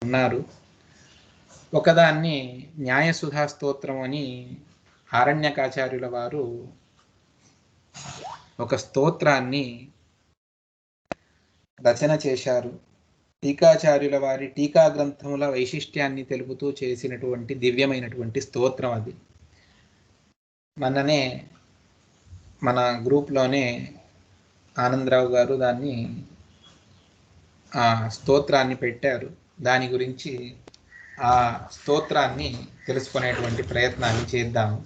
ఉన్నారు. ఒకదాన్ని న్యాయసుధా స్తోత్రం అని ఆరణ్యకాచార్యుల వారు ఒక స్తోత్రాన్ని రచన చేశారు. టీకాచార్యుల వారి టీకా గ్రంథముల వైశిష్ట్యాన్ని తెలుపుతూ చేసినటువంటి దివ్యమైనటువంటి స్తోత్రం అది. మననే మన గ్రూప్లోనే ఆనందరావు గారు దాన్ని ఆ స్తోత్రాన్ని పెట్టారు. దాని గురించి ఆ స్తోత్రాన్ని తెలుసుకునేటువంటి ప్రయత్నాన్ని చేద్దాము.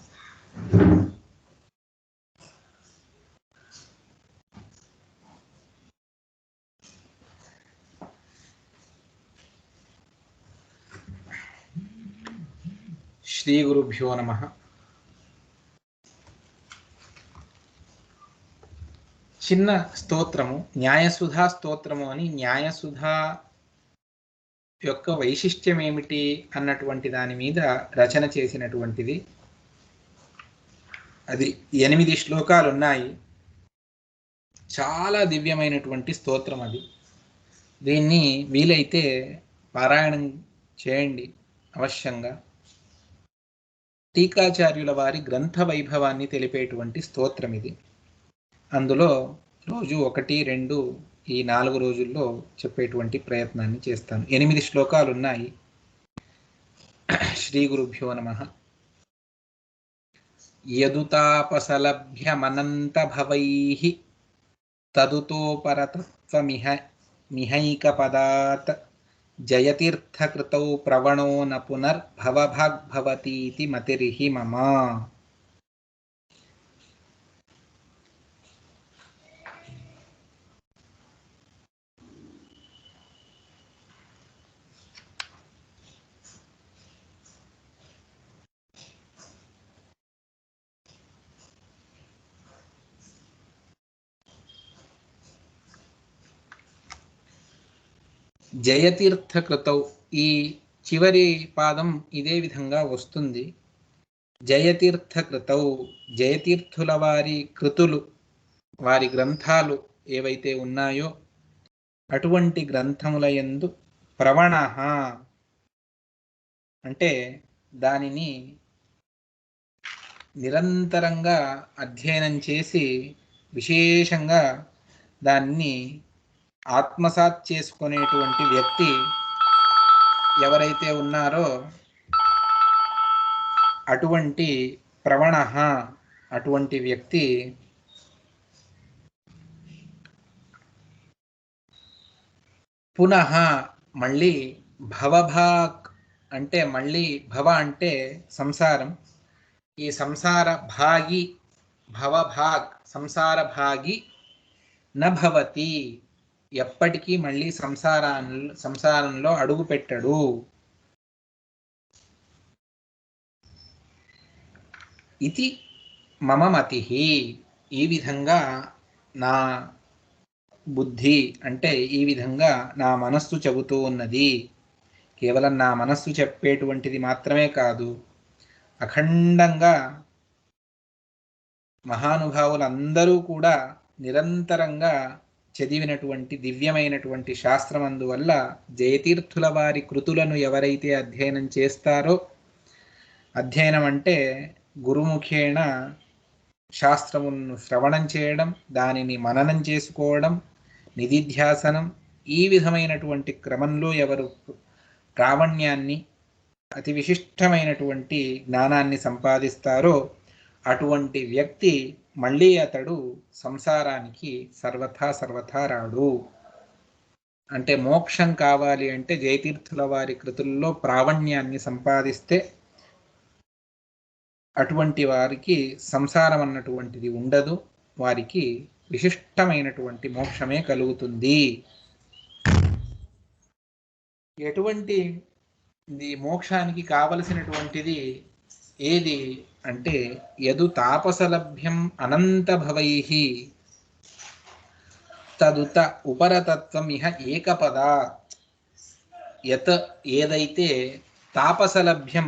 శ్రీ గురుభ్యో నమః. చిన్న స్తోత్రము, న్యాయసుధా స్తోత్రము అని, న్యాయసుధా యొక్క వైశిష్ట్యం ఏమిటి అన్నటువంటి దాని మీద రచన చేసినటువంటిది. అది 8 శ్లోకాలు ఉన్నాయి. చాలా దివ్యమైనటువంటి స్తోత్రం అది. దీన్ని వీలైతే పారాయణం చేయండి అవశ్యంగా. టీకాచార్యుల వారి గ్రంథ వైభవాన్ని తెలిపేటువంటి స్తోత్రం ఇది. అందులో రోజు 1, 2 ఈ 4 రోజుల్లో చెప్పేటువంటి ప్రయత్నాన్ని చేస్తాను. 8 శ్లోకాలు ఉన్నాయి. శ్రీ గురుభ్యో నమః. యదుతాపసలభ్యమనంత భవైః తదుతోపరతత్వమిహ మిహైకపదాత్ జయతీర్థకృతౌ ప్రవణో న పునర్భవభాగ్భవతీతి మతిర్హి మమ. జయతీర్థకృతౌ, ఈ చివరి పాదం ఇదే విధంగా వస్తుంది. జయతీర్థకృతౌ, జయతీర్థుల వారి కృతులు, వారి గ్రంథాలు ఏవైతే ఉన్నాయో అటువంటి గ్రంథముల యందు ప్రవణః అంటే దానిని నిరంతరంగా అధ్యయనం చేసి విశేషంగా దాన్ని ఆత్మసాత్ చేసుకునేటువంటి వ్యక్తి ఎవరైతే ఉన్నారో అటువంటి ప్రవణః, అటువంటి వ్యక్తి పునః మళ్ళీ భవభాగ్ అంటే మళ్ళీ భవ అంటే సంసారం, ఈ సంసార భాగి, భవభాగ్ సంసార భాగి నభవతి ఎప్పటికీ మళ్ళీ సంసారంలో అడుగు పెట్టడు. ఇది మమ మతిః, ఈ విధంగా నా బుద్ధి అంటే ఈ విధంగా నా మనస్సు చెబుతూ ఉన్నది. కేవలం నా మనస్సు చెప్పేటువంటిది మాత్రమే కాదు, అఖండంగా మహానుభావులందరూ కూడా నిరంతరంగా చదివినటువంటి దివ్యమైనటువంటి శాస్త్రం. అందువల్ల జయతీర్థుల వారి కృతులను ఎవరైతే అధ్యయనం చేస్తారో, అధ్యయనం అంటే గురుముఖేణ శాస్త్రమును శ్రవణం చేయడం, దానిని మననం చేసుకోవడం, నిధిధ్యాసనం, ఈ విధమైనటువంటి క్రమంలో ఎవరు ప్రావణ్యాన్ని, అతి విశిష్టమైనటువంటి జ్ఞానాన్ని సంపాదిస్తారో అటువంటి వ్యక్తి మళ్ళీ అతడు సంసారానికి సర్వథా రాడు. అంటే మోక్షం కావాలి అంటే జయతీర్థుల వారి కృతుల్లో ప్రావణ్యాన్ని సంపాదిస్తే అటువంటి వారికి సంసారం అన్నటువంటిది ఉండదు, వారికి విశిష్టమైనటువంటి మోక్షమే కలుగుతుంది. ఎటువంటి మోక్షానికి కావలసినటువంటిది ఏది అంటే యదు తాపసలభ్యం అనంత భవైః తదుత ఉపరతత్వం ఇహ ఏకపదాత్. ఏదైతే తాపసలభ్యం,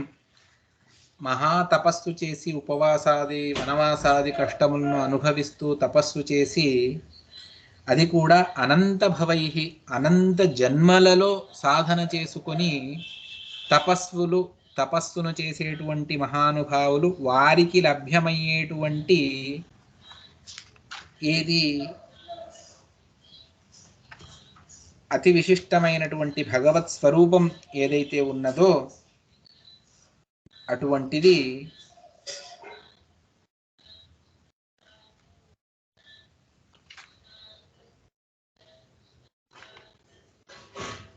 మహాతపస్సు చేసి ఉపవాసాది వనవాసాది కష్టములను అనుభవిస్తూ తపస్సు చేసి అది కూడా అనంత భవై, అనంత జన్మలలో సాధన చేసుకొని తపస్సును చేసేటువంటి మహానుభావులు వారికి లభ్యమయ్యేటువంటి ఏది అతి విశిష్టమైనటువంటి భగవత్ స్వరూపం ఏదైతే ఉన్నదో అటువంటిది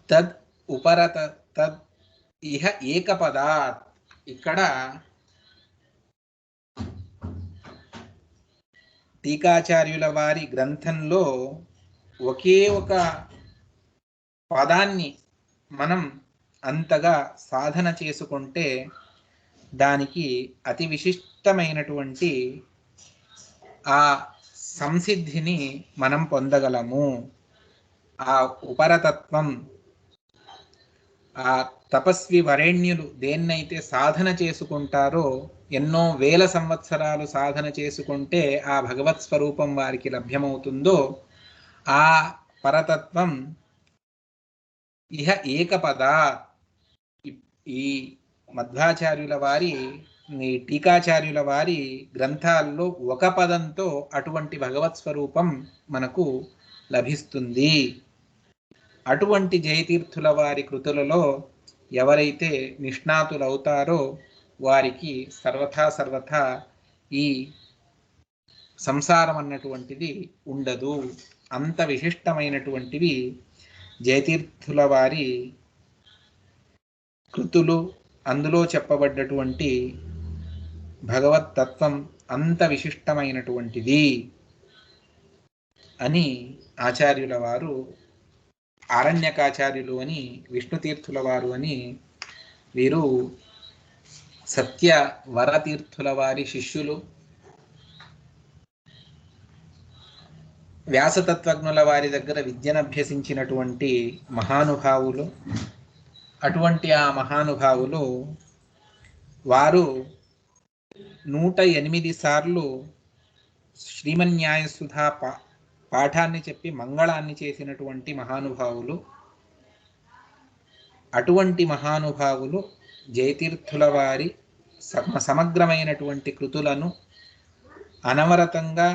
తద్ ఉపరత తద్ ఇహ ఏకపదాత్. ఇక్కడ టీకాచార్యుల వారి గ్రంథంలో ఒకే ఒక పదాన్ని మనం అంతగా సాధన చేసుకుంటే దానికి అతి విశిష్టమైనటువంటి ఆ సంసిద్ధిని మనం పొందగలము. ఆ ఉపరతత్వం, ఆ తపస్వి వరేణ్యులు దేన్నైతే సాధన చేసుకుంటారో, ఎన్నో వేల సంవత్సరాలు సాధన చేసుకుంటే ఆ భగవత్ స్వరూపం వారికి లభ్యమవుతుందో ఆ పరతత్వం ఇహ ఏకపద. ఈ మధ్వాచార్యుల వారి, టీకాచార్యుల వారి గ్రంథాల్లో ఒక పదంతో అటువంటి భగవత్ స్వరూపం మనకు లభిస్తుంది. అటువంటి జయతీర్థుల వారి కృతులలో ఎవరైతే నిష్ణాతులవుతారో వారికి సర్వథా ఈ సంసారం అన్నటువంటిది ఉండదు. అంత విశిష్టమైనటువంటివి జయతీర్థుల వారి కృతులు. అందులో చెప్పబడ్డటువంటి భగవత్ తత్వం అంత విశిష్టమైనటువంటిది అని ఆచార్యుల వారు, ఆరణ్యకాచార్యులు అని, విష్ణుతీర్థుల వారు అని, వీరు సత్య వరతీర్థుల వారి శిష్యులు, వ్యాసతత్వజ్ఞుల వారి దగ్గర విద్యను అభ్యసించినటువంటి మహానుభావులు. అటువంటి ఆ మహానుభావులు వారు 108 సార్లు శ్రీమన్యాయసుధా పాఠాన్ని చెప్పి మంగళాన్ని చేసినటువంటి మహానుభావులు. అటువంటి మహానుభావులు జయతీర్థుల వారి సమగ్రమైనటువంటి కృతులను అనవరతంగా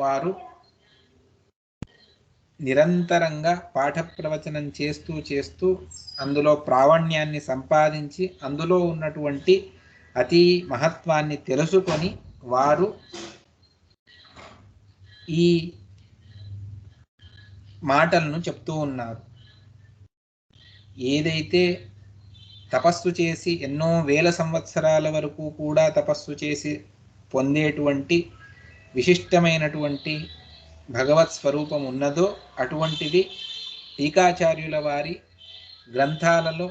వారు నిరంతరంగా పాఠ ప్రవచనం చేస్తూ అందులో ప్రావణ్యాన్ని సంపాదించి అందులో ఉన్నటువంటి అతి మహత్వాన్ని తెలుసుకొని వారు ఈ మాటలను చెప్తూ ఉన్నారు. ఏదైతే తపస్సు చేసి ఎన్నో వేల సంవత్సరాల వరకు కూడా తపస్సు చేసి పొందేటువంటి విశిష్టమైనటువంటి భగవత్ స్వరూపం ఉన్నదో అటువంటిది టీకాచార్యుల వారి గ్రంథాలలో,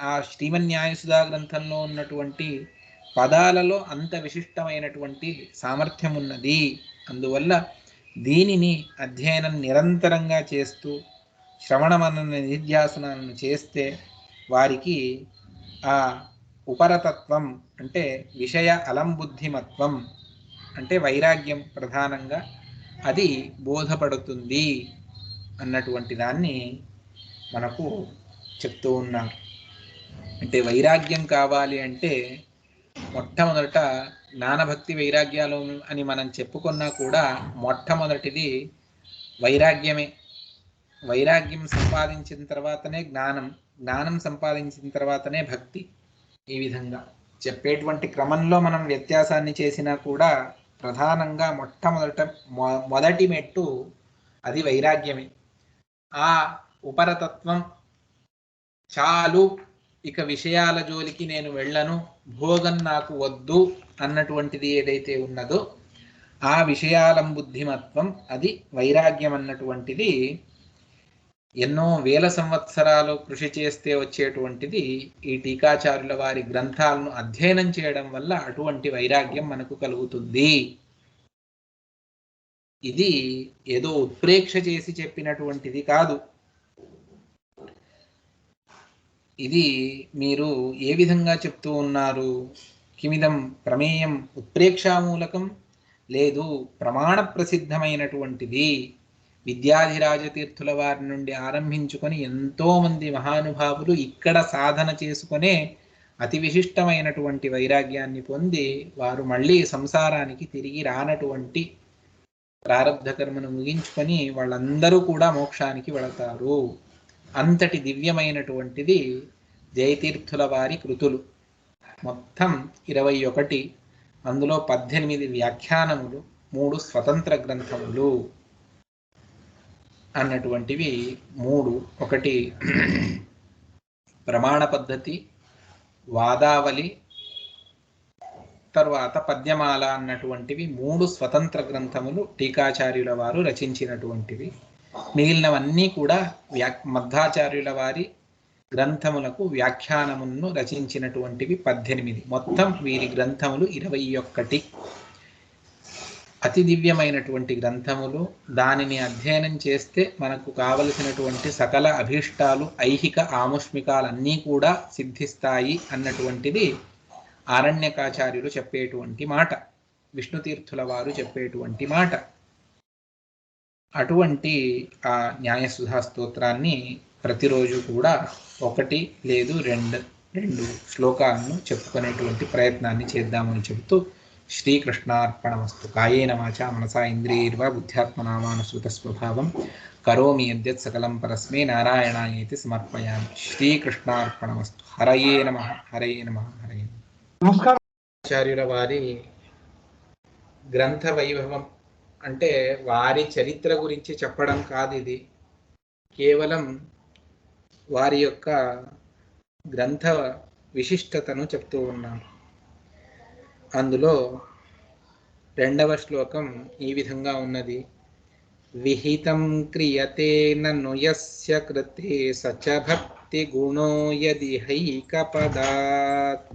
ఆ శ్రీమన్యాయసుధా గ్రంథంలో ఉన్నటువంటి పదాలలో అంత విశిష్టమైనటువంటి సామర్థ్యం ఉన్నది. అందువల్ల దీనిని అధ్యయనం నిరంతరంగా చేస్తూ శ్రవణమనన నిధ్యాసనాలను చేస్తే వారికి ఆ ఉపరతత్వం అంటే విషయ అలంబుద్ధిమత్వం అంటే వైరాగ్యం ప్రధానంగా అది బోధపడుతుంది అన్నటువంటి దాన్ని మనకు చెప్తూ ఉన్నారు. అంటే వైరాగ్యం కావాలి అంటే మొట్టమొదట జ్ఞానభక్తి వైరాగ్యాలు అని మనం చెప్పుకున్నా కూడా మొట్టమొదటిది వైరాగ్యమే. వైరాగ్యం సంపాదించిన తర్వాతనే జ్ఞానం సంపాదించిన తర్వాతనే భక్తి. ఈ విధంగా చెప్పేటువంటి క్రమంలో మనం వ్యత్యాసాన్ని చేసినా కూడా ప్రధానంగా మొదటి మెట్టు అది వైరాగ్యమే. ఆ ఉపరతత్వం చాలు, ఇక విషయాల జోలికి నేను వెళ్ళను, భోగం నాకు వద్దు అన్నటువంటిది ఏదైతే ఉన్నదో ఆ విషయాలంబుద్ధిమత్వం అది వైరాగ్యం అన్నటువంటిది ఎన్నో వేల సంవత్సరాలు కృషి చేస్తే వచ్చేటువంటిది. ఈ టీకాచార్యుల వారి గ్రంథాలను అధ్యయనం చేయడం వల్ల అటువంటి వైరాగ్యం మనకు కలుగుతుంది. ఇది ఏదో ఉత్ప్రేక్ష చేసి చెప్పినటువంటిది కాదు. ఇది మీరు ఏ విధంగా చెప్తూ ఉన్నారు? కిమిదం ప్రమేయం ఉత్ప్రేక్షామూలకం లేదు ప్రమాణ ప్రసిద్ధమైనటువంటిది. విద్యాధిరాజతీర్థుల వారి నుండి ఆరంభించుకొని ఎంతోమంది మహానుభావులు ఇక్కడ సాధన చేసుకునే అతి విశిష్టమైనటువంటి వైరాగ్యాన్ని పొంది వారు మళ్ళీ సంసారానికి తిరిగి రానటువంటి ప్రారబ్ధ కర్మను ముగించుకొని వాళ్ళందరూ కూడా మోక్షానికి వెళతారు. అంతటి దివ్యమైనటువంటిది జయతీర్థుల వారి కృతులు. మొత్తం 21, అందులో 18 వ్యాఖ్యానములు, 3 స్వతంత్ర గ్రంథములు అన్నటువంటివి 3. ఒకటి ప్రమాణ పద్ధతి, వాదావళి, తర్వాత పద్యమాల అన్నటువంటివి 3 స్వతంత్ర గ్రంథములు టీకాచార్యుల వారు రచించినటువంటివి. మిగిలినవన్నీ కూడా మధ్వాచార్యుల వారి గ్రంథములకు వ్యాఖ్యానములను రచించినటువంటివి 18. మొత్తం వీరి గ్రంథములు 21. అతి దివ్యమైనటువంటి గ్రంథములు. దానిని అధ్యయనం చేస్తే మనకు కావలసినటువంటి సకల అభీష్టాలు, ఐహిక ఆముష్మికాలన్నీ కూడా సిద్ధిస్తాయి అన్నటువంటిది ఆరణ్యకాచార్యులు చెప్పేటువంటి మాట, విష్ణుతీర్థుల వారు చెప్పేటువంటి మాట. అటువంటి ఆ న్యాయసుధా స్తోత్రాన్ని ప్రతిరోజు కూడా 1 లేదు 2 శ్లోకాలను చెప్పుకునేటువంటి ప్రయత్నాన్ని చేద్దామని చెబుతూ శ్రీకృష్ణార్పణమస్తు. కాయేన వాచా మనసా ఇంద్రియైర్వా బుద్ధ్యాత్మనా వానుసృత స్వభావం కరోమి యద్యత్ సకలం పరస్మే నారాయణాయేతి సమర్పయామి. శ్రీకృష్ణార్పణమస్తు. హరయే నమః, హరయే నమః, హరయే నమః. ఆచార్యుల వారి గ్రంథ వైభవం అంటే వారి చరిత్ర గురించి చెప్పడం కాదు, ఇది కేవలం వారి యొక్క గ్రంథ విశిష్టతను చెప్తూ ఉన్నాను. అందులో 2వ శ్లోకం ఈ విధంగా ఉన్నది. విహితం క్రియతే నను యస్య కృతే సచ భక్తి గుణో యది హైకపదాత్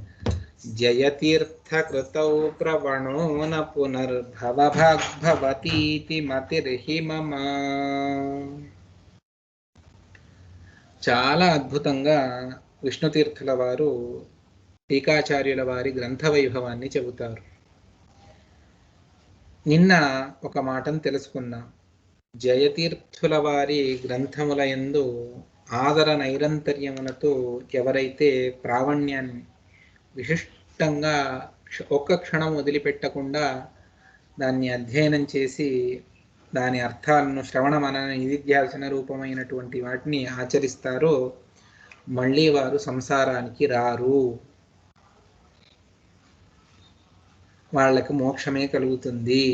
జయతీర్థకృతౌ ప్రవణో న పునర్భవభాగ్భవతీతి మతిర్హి మమ. చాలా అద్భుతంగా విష్ణుతీర్థుల వారు టీకాచార్యుల వారి గ్రంథ వైభవాన్ని చెబుతారు. నిన్న ఒక మాటను తెలుసుకున్నాం. జయతీర్థుల వారి గ్రంథముల యందు ఆదర నైరంతర్యములతో ఎవరైతే ప్రావణ్యాన్ని విశిష్టంగా ఒక్క క్షణం వదిలిపెట్టకుండా దాన్ని అధ్యయనం చేసి దాని అర్థాలను శ్రవణ మనన నిధిధ్యాసన రూపమైనటువంటి వాటిని ఆచరిస్తారో మళ్ళీ వారు సంసారానికి రారు, వాళ్ళకి మోక్షమే కలుగుతుంది.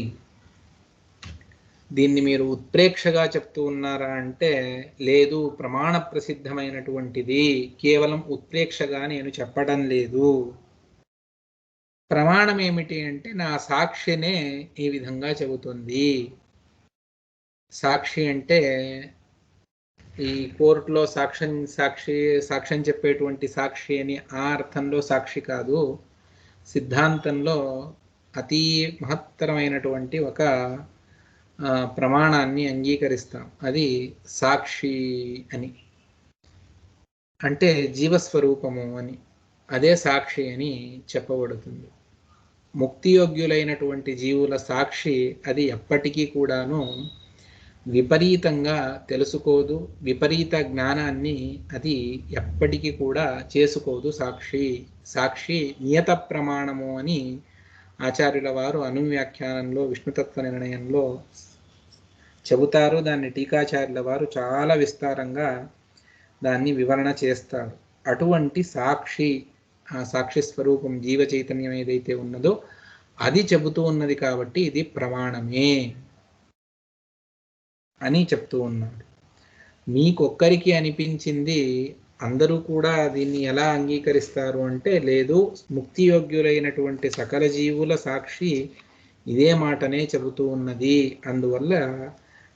దీన్ని మీరు ఉత్ప్రేక్షగా చెప్తూ ఉన్నారా అంటే లేదు, ప్రమాణ ప్రసిద్ధమైనటువంటిది. కేవలం ఉత్ప్రేక్షగా నేను చెప్పడం లేదు. ప్రమాణం ఏమిటి అంటే నా సాక్షినే ఈ విధంగా చెబుతుంది. సాక్షి అంటే ఈ కోర్టులో సాక్ష్యం చెప్పేటువంటి సాక్షి అని ఆ అర్థంలో సాక్షి కాదు. సిద్ధాంతంలో అతి మహత్తరమైనటువంటి ఒక ప్రమాణాన్ని అంగీకరిస్తాం, అది సాక్షి అని. అంటే జీవస్వరూపము అని, అదే సాక్షి అని చెప్పబడుతుంది. ముక్తియోగ్యులైనటువంటి జీవుల సాక్షి అది ఎప్పటికీ కూడాను విపరీతంగా తెలుసుకోదు, విపరీత జ్ఞానాన్ని అది ఎప్పటికీ కూడా చేసుకోదు. సాక్షి నియత ప్రమాణము అని ఆచార్యుల వారు అనువ్యాఖ్యానంలో విష్ణుతత్వ నిర్ణయంలో చెబుతారు. దాన్ని టీకాచార్యుల వారు చాలా విస్తారంగా దాన్ని వివరణ చేస్తారు. అటువంటి సాక్షి, ఆ సాక్షి స్వరూపం జీవ చైతన్యం ఏదైతే ఉన్నదో అది చెబుతూ ఉన్నది కాబట్టి ఇది ప్రమాణమే అని చెప్తూ ఉన్నాడు. మీకొక్కరికి అనిపించింది అందరూ కూడా దీన్ని ఎలా అంగీకరిస్తారు అంటే లేదు, ముక్తియోగ్యులైనటువంటి సకల జీవుల సాక్షి ఇదే మాటనే చెబుతూ ఉన్నది. అందువల్ల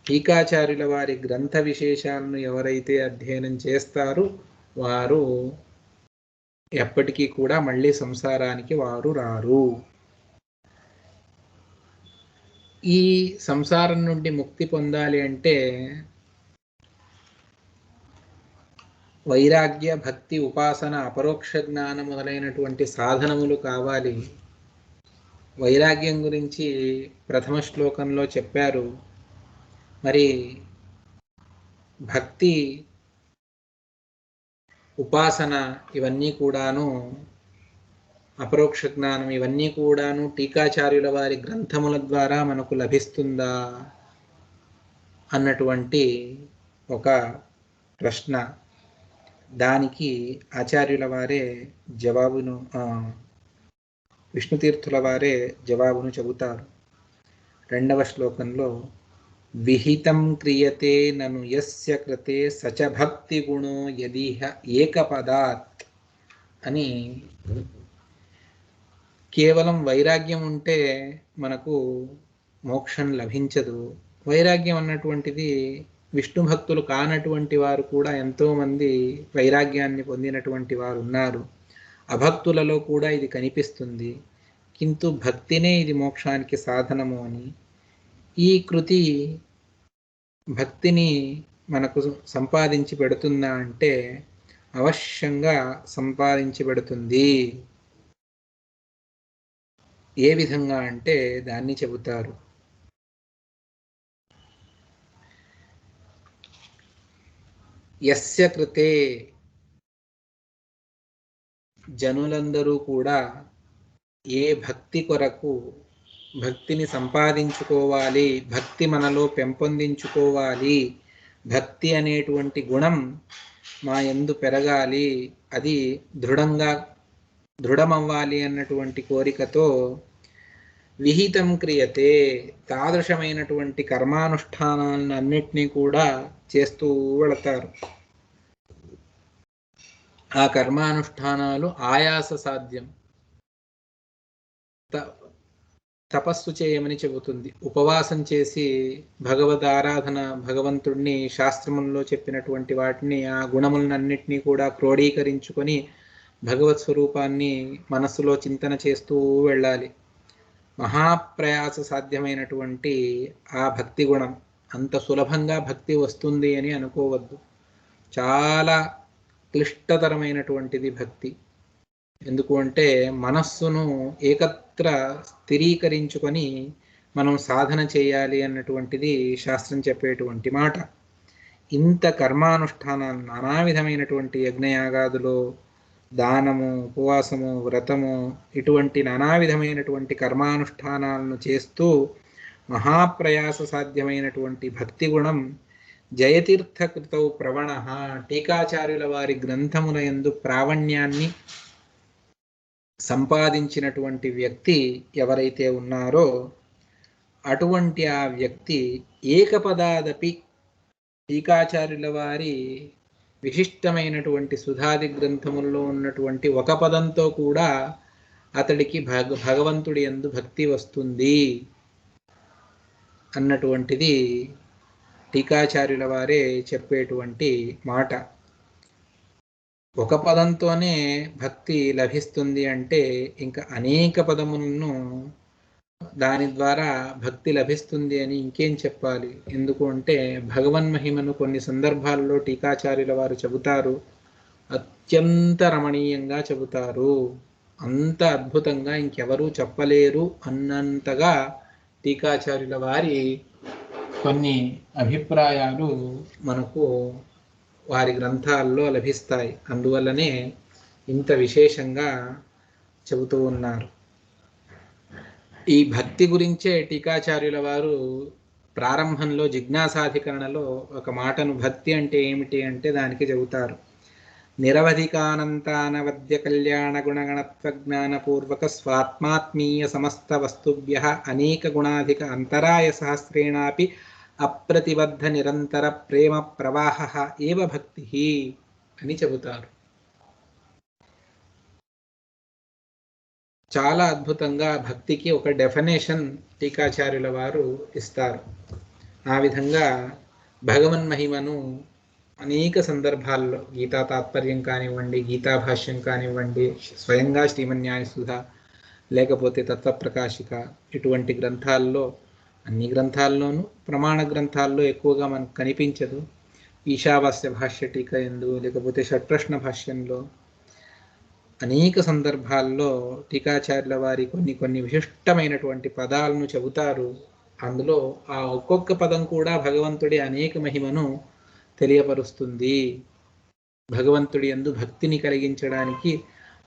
టీకాచార్యుల వారి గ్రంథ విశేషాలను ఎవరైతే అధ్యయనం చేస్తారో వారు ఎప్పటికీ కూడా మళ్ళీ సంసారానికి వారు రారు. ఈ సంసారం నుండి ముక్తి పొందాలి అంటే వైరాగ్య, భక్తి, ఉపాసన, అపరోక్ష జ్ఞానం మొదలైనటువంటి సాధనములు కావాలి. వైరాగ్యం గురించి ప్రథమ శ్లోకంలో చెప్పారు. మరి భక్తి, ఉపాసన ఇవన్నీ కూడాను, అపరోక్ష జ్ఞానం ఇవన్నీ కూడాను టీకాచార్యుల వారి గ్రంథముల ద్వారా మనకు లభిస్తుందా అన్నటువంటి ఒక ప్రశ్న. దానికి ఆచార్యుల వారే జవాబును, విష్ణుతీర్థుల వారే జవాబును చెబుతారు. 2వ శ్లోకంలో విహితం క్రియతే నను యస్య కృతే సచ భక్తి గుణో యదిహ ఏకపదాత్ అని, కేవలం వైరాగ్యం ఉంటే మనకు మోక్షం లభించదు. వైరాగ్యం అన్నటువంటిది విష్ణు భక్తులు కానటువంటి వారు కూడా ఎంతోమంది వైరాగ్యాన్ని పొందినటువంటి వారు ఉన్నారు. అభక్తులలో కూడా ఇది కనిపిస్తుంది. కింటు భక్తినే ఇది మోక్షానికి సాధనము అని. ఈ కృతి భక్తిని మనకు సంపాదించి పెడుతుందా అంటే అవశ్యంగా సంపాదించి పెడుతుంది. ఏ విధంగా అంటే దాన్ని చెబుతారు. యస్య కృతే, జనులందరూ కూడా ఏ భక్తి కొరకు భక్తిని సంపాదించుకోవాలి, భక్తి మనలో పెంపొందించుకోవాలి, భక్తి అనేటువంటి గుణం మా యందు పెరగాలి, అది దృఢమవ్వాలి అన్నటువంటి కోరికతో విహితం క్రియతే, తాదృశమైనటువంటి కర్మానుష్ఠానాలను అన్నిటినీ కూడా చేస్తూ వెళతారు. ఆ కర్మానుష్ఠానాలు ఆయాస సాధ్యం. తపస్సు చేయమని చెబుతుంది. ఉపవాసం చేసి భగవద్ ఆరాధన, భగవంతుడిని శాస్త్రముల్లో చెప్పినటువంటి వాటిని, ఆ గుణములన్నింటినీ కూడా క్రోడీకరించుకొని భగవత్ స్వరూపాన్ని మనస్సులో చింతన చేస్తూ వెళ్ళాలి. మహాప్రయాస సాధ్యమైనటువంటి ఆ భక్తి గుణం, అంత సులభంగా భక్తి వస్తుంది అని అనుకోవద్దు. చాలా క్లిష్టతరమైనటువంటిది భక్తి. ఎందుకు అంటే మనస్సును ఏకత్ర స్థిరీకరించుకొని మనం సాధన చేయాలి అన్నటువంటిది శాస్త్రం చెప్పేటువంటి మాట. ఇంత కర్మానుష్ఠానాలు, నానా విధమైనటువంటి యజ్ఞయాగాదులు, దానము, ఉపవాసము, వ్రతము, ఇటువంటి నానా విధమైనటువంటి కర్మానుష్ఠానాలను చేస్తూ మహాప్రయాస సాధ్యమైనటువంటి భక్తి గుణం జయతీర్థకృతౌ ప్రవణ, టీకాచార్యుల వారి గ్రంథముల యందు ప్రావణ్యాన్ని సంపాదించినటువంటి వ్యక్తి ఎవరైతే ఉన్నారో అటువంటి ఆ వ్యక్తి ఏకపదాదపి, టీకాచార్యుల వారి విశిష్టమైనటువంటి సుధాది గ్రంథముల్లో ఉన్నటువంటి ఒక పదంతో కూడా అతడికి భగవంతుడి యందు భక్తి వస్తుంది అన్నటువంటిది టీకాచార్యుల వారే చెప్పేటువంటి మాట. ఒక పదంతోనే భక్తి లభిస్తుంది అంటే ఇంకా అనేక పదములను దాని ద్వారా భక్తి లభిస్తుంది అని ఇంకేం చెప్పాలి. ఎందుకు అంటే భగవన్మహిమను కొన్ని సందర్భాల్లో టీకాచార్యుల వారు చెబుతారు, అత్యంత రమణీయంగా చెబుతారు. అంత అద్భుతంగా ఇంకెవరూ చెప్పలేరు అన్నంతగా టీకాచార్యుల వారి కొన్ని అభిప్రాయాలు మనకు వారి గ్రంథాల్లో లభిస్తాయి. అందువల్లనే ఇంత విశేషంగా చెబుతూ ఉన్నారు. ఈ భక్తి గురించే టీకాచార్యుల వారు ప్రారంభంలో జిజ్ఞాసాధికరణలో ఒక మాటను, భక్తి అంటే ఏమిటి అంటే దానికి చెబుతారు. నిరవధికానంతానవద్య కళ్యాణ గుణగణత్వ జ్ఞానపూర్వక స్వాత్మాత్మీయ సమస్త వస్తుభ్యః అనేక గుణాధిక అంతరాయ సహస్రేణాపి అప్రతిబద్ధ నిరంతర ప్రేమ ప్రవాహ ఏవ భక్తి అని చెబుతారు. చాలా అద్భుతంగా భక్తికి ఒక డెఫినేషన్ టీకాచార్యుల వారు ఇస్తారు. ఆ విధంగా భగవన్మహిమను అనేక సందర్భాల్లో, గీతా తాత్పర్యం కానివ్వండి, గీతా భాష్యం కానివ్వండి, స్వయంగా శ్రీమన్యాయసుధ, లేకపోతే తత్వప్రకాశిక, ఇటువంటి గ్రంథాల్లో, అన్ని గ్రంథాల్లోనూ ప్రమాణ గ్రంథాల్లో ఎక్కువగా మనకు కనిపించదు. ఈశావాస్య భాష్య టీక ఎందు, లేకపోతే షట్ప్రశ్న భాష్యంలో అనేక సందర్భాల్లో టీకాచార్యుల వారి కొన్ని విశిష్టమైనటువంటి పదాలను చెబుతారు. అందులో ఆ ఒక్కొక్క పదం కూడా భగవంతుడి అనేక మహిమను తెలియపరుస్తుంది. భగవంతుడి యందు భక్తిని కలిగించడానికి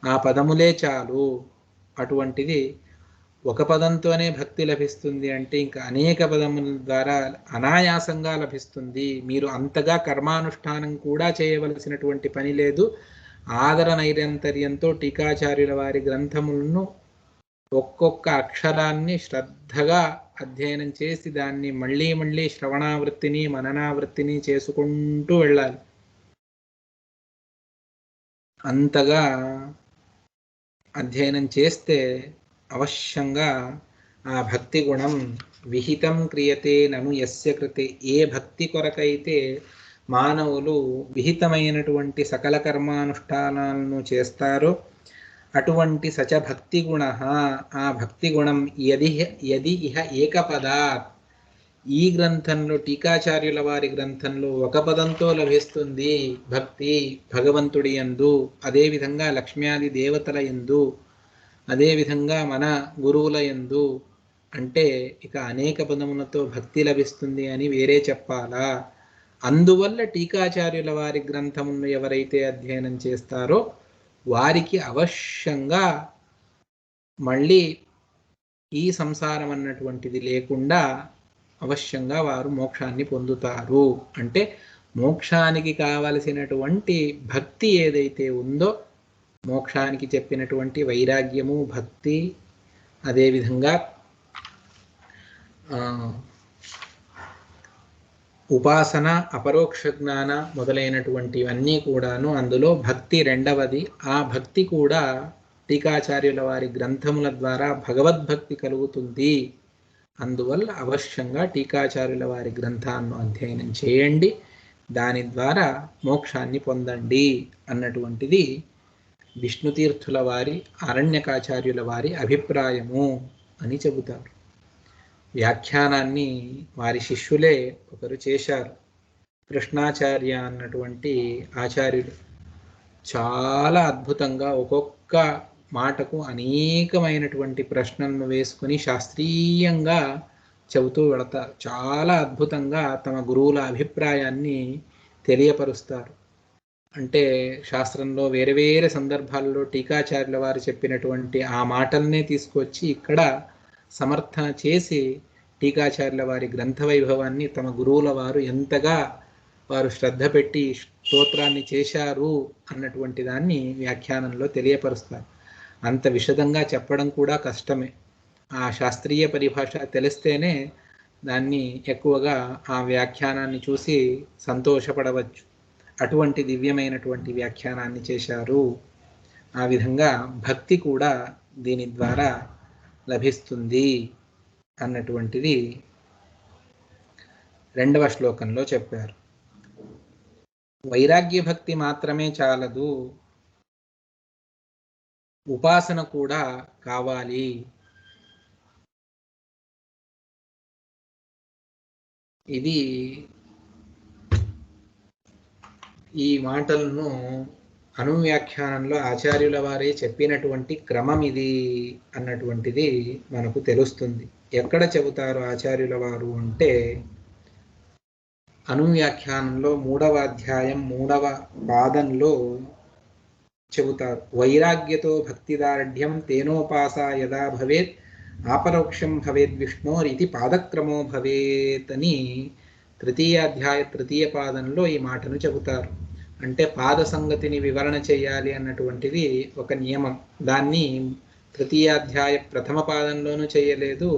ఆ పదములే చాలు. అటువంటిది ఒక పదంతోనే భక్తి లభిస్తుంది అంటే ఇంకా అనేక పదముల ద్వారా అనాయాసంగా లభిస్తుంది. మీరు అంతగా కర్మానుష్ఠానం కూడా చేయవలసినటువంటి పని లేదు. ఆదర నైరంతర్యంతో టీకాచార్యుల వారి గ్రంథములను ఒక్కొక్క అక్షరాన్ని శ్రద్ధగా అధ్యయనం చేసి దాన్ని మళ్ళీ మళ్ళీ శ్రవణావృత్తిని మననావృత్తిని చేసుకుంటూ వెళ్ళాలి. అంతగా అధ్యయనం చేస్తే అవశ్యంగా ఆ భక్తి గుణం విహితం క్రియతే నను యస్య కృతే, ఏ భక్తి కొరకైతే మానవులు విహితమైనటువంటి సకల కర్మానుష్ఠానాలను చేస్తారో అటువంటి సచ భక్తి గుణ, ఆ భక్తి గుణం యది ఇహ ఏకపదాత్, ఈ గ్రంథంలో టీకాచార్యుల వారి గ్రంథంలో ఒక పదంతో లభిస్తుంది భక్తి భగవంతుడి యందు, అదేవిధంగా లక్ష్మ్యాది దేవతల యందు, అదేవిధంగా మన గురువుల యందు, అంటే ఇక అనేక పదములతో భక్తి లభిస్తుంది అని వేరే చెప్పాలా? అందువల్ల టీకాచార్యుల వారి గ్రంథములను ఎవరైతే అధ్యయనం చేస్తారో వారికి అవశ్యంగా మళ్ళీ ఈ సంసారం అన్నటువంటిది లేకుండా అవశ్యంగా వారు మోక్షాన్ని పొందుతారు. అంటే మోక్షానికి కావలసినటువంటి భక్తి ఏదైతే ఉందో, మోక్షానికి చెప్పినటువంటి వైరాగ్యము, భక్తి, అదేవిధంగా ఉపాసన, అపరోక్ష జ్ఞాన మొదలైనటువంటివన్నీ కూడాను అందులో భక్తి రెండవది. ఆ భక్తి కూడా టీకాచార్యుల వారి గ్రంథముల ద్వారా భగవద్భక్తి కలుగుతుంది. అందువల్ల అవశ్యంగా టీకాచార్యుల వారి గ్రంథాలను అధ్యయనం చేయండి, దాని ద్వారా మోక్షాన్ని పొందండి అన్నటువంటిది విష్ణుతీర్థుల వారి, అరణ్యకాచార్యుల వారి అభిప్రాయము అని చెబుతారు. వ్యాఖ్యానాన్ని వారి శిష్యులే ఒకరు చేశారు. కృష్ణాచార్య అన్నటువంటి ఆచార్యులు చాలా అద్భుతంగా ఒక్కొక్క మాటకు అనేకమైనటువంటి ప్రశ్నలను వేసుకుని శాస్త్రీయంగా చెబుతూ వెళతారు. చాలా అద్భుతంగా తమ గురువుల అభిప్రాయాన్ని తెలియపరుస్తారు. అంటే శాస్త్రంలో వేరే వేరే సందర్భాల్లో టీకాచార్యుల వారు చెప్పినటువంటి ఆ మాటలనే తీసుకొచ్చి ఇక్కడ సమర్థన చేసి టీకాచార్యుల వారి గ్రంథ వైభవాన్ని తమ గురువుల వారు ఎంతగా వారు శ్రద్ధ పెట్టి స్తోత్రాన్ని చేశారు అన్నటువంటి దాన్ని వ్యాఖ్యానంలో తెలియపరుస్తారు. అంత విశదంగా చెప్పడం కూడా కష్టమే. ఆ శాస్త్రీయ పరిభాష తెలిస్తేనే దాన్ని ఎక్కువగా ఆ వ్యాఖ్యానాన్ని చూసి సంతోషపడవచ్చు. అటువంటి దివ్యమైనటువంటి వ్యాఖ్యానాన్ని చేశారు. ఆ విధంగా భక్తి కూడా దీని ద్వారా లభిస్తుంది అన్నటువంటిది రెండవ శ్లోకంలో చెప్పారు. వైరాగ్య భక్తి మాత్రమే చాలదు, ఉపాసన కూడా కావాలి. ఇది ఈ మాటలను అనువ్యాఖ్యానంలో ఆచార్యుల వారే చెప్పినటువంటి క్రమం ఇది అన్నటువంటిది మనకు తెలుస్తుంది. ఎక్కడ చెబుతారు ఆచార్యుల వారు అంటే అనువ్యాఖ్యానంలో 3వ అధ్యాయం 3వ పాదంలో చెబుతారు. వైరాగ్యతో భక్తిదార్ఢ్యం తేనోపాసా యదా భవేత్ ఆపరోక్షం భవేద్ విష్ణోరితి పాదక్రమో భవేత్ అని తృతీయాధ్యాయ 3వ పాదంలో ఈ మాటను చెబుతారు. అంటే పాద సంగతిని వివరణ చేయాలి అన్నటువంటిది ఒక నియమం. దాన్ని తృతీయాధ్యాయ 1వ పాదంలోనూ చేయలేదు,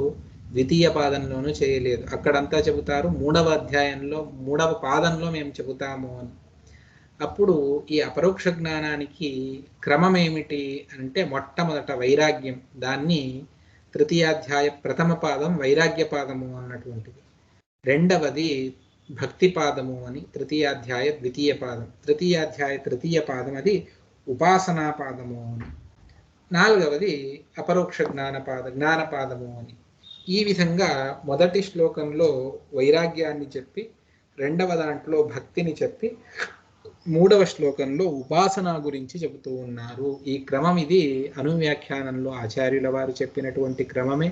2వ పాదంలోనూ చేయలేదు. అక్కడంతా చెబుతారు 3వ అధ్యాయంలో 3వ పాదంలో మేము చెబుతాము అని. అప్పుడు ఈ అపరోక్ష జ్ఞానానికి క్రమం ఏమిటి అంటే మొట్టమొదట వైరాగ్యం. దాన్ని తృతీయాధ్యాయ 1వ పాదం వైరాగ్య పాదము అన్నటువంటిది. రెండవది భక్తి పాదము అని తృతీయాధ్యాయ 2వ పాదం. తృతీయాధ్యాయ 3వ పాదం అది ఉపాసనా పాదము అని. 4వది అపరోక్ష జ్ఞానపాదము అని. ఈ విధంగా మొదటి శ్లోకంలో వైరాగ్యాన్ని చెప్పి, రెండవ దాంట్లో భక్తిని చెప్పి, 3వ శ్లోకంలో ఉపాసన గురించి చెబుతూ ఉన్నారు. ఈ క్రమం ఇది అనువ్యాఖ్యానంలో ఆచార్యుల వారు చెప్పినటువంటి క్రమమే.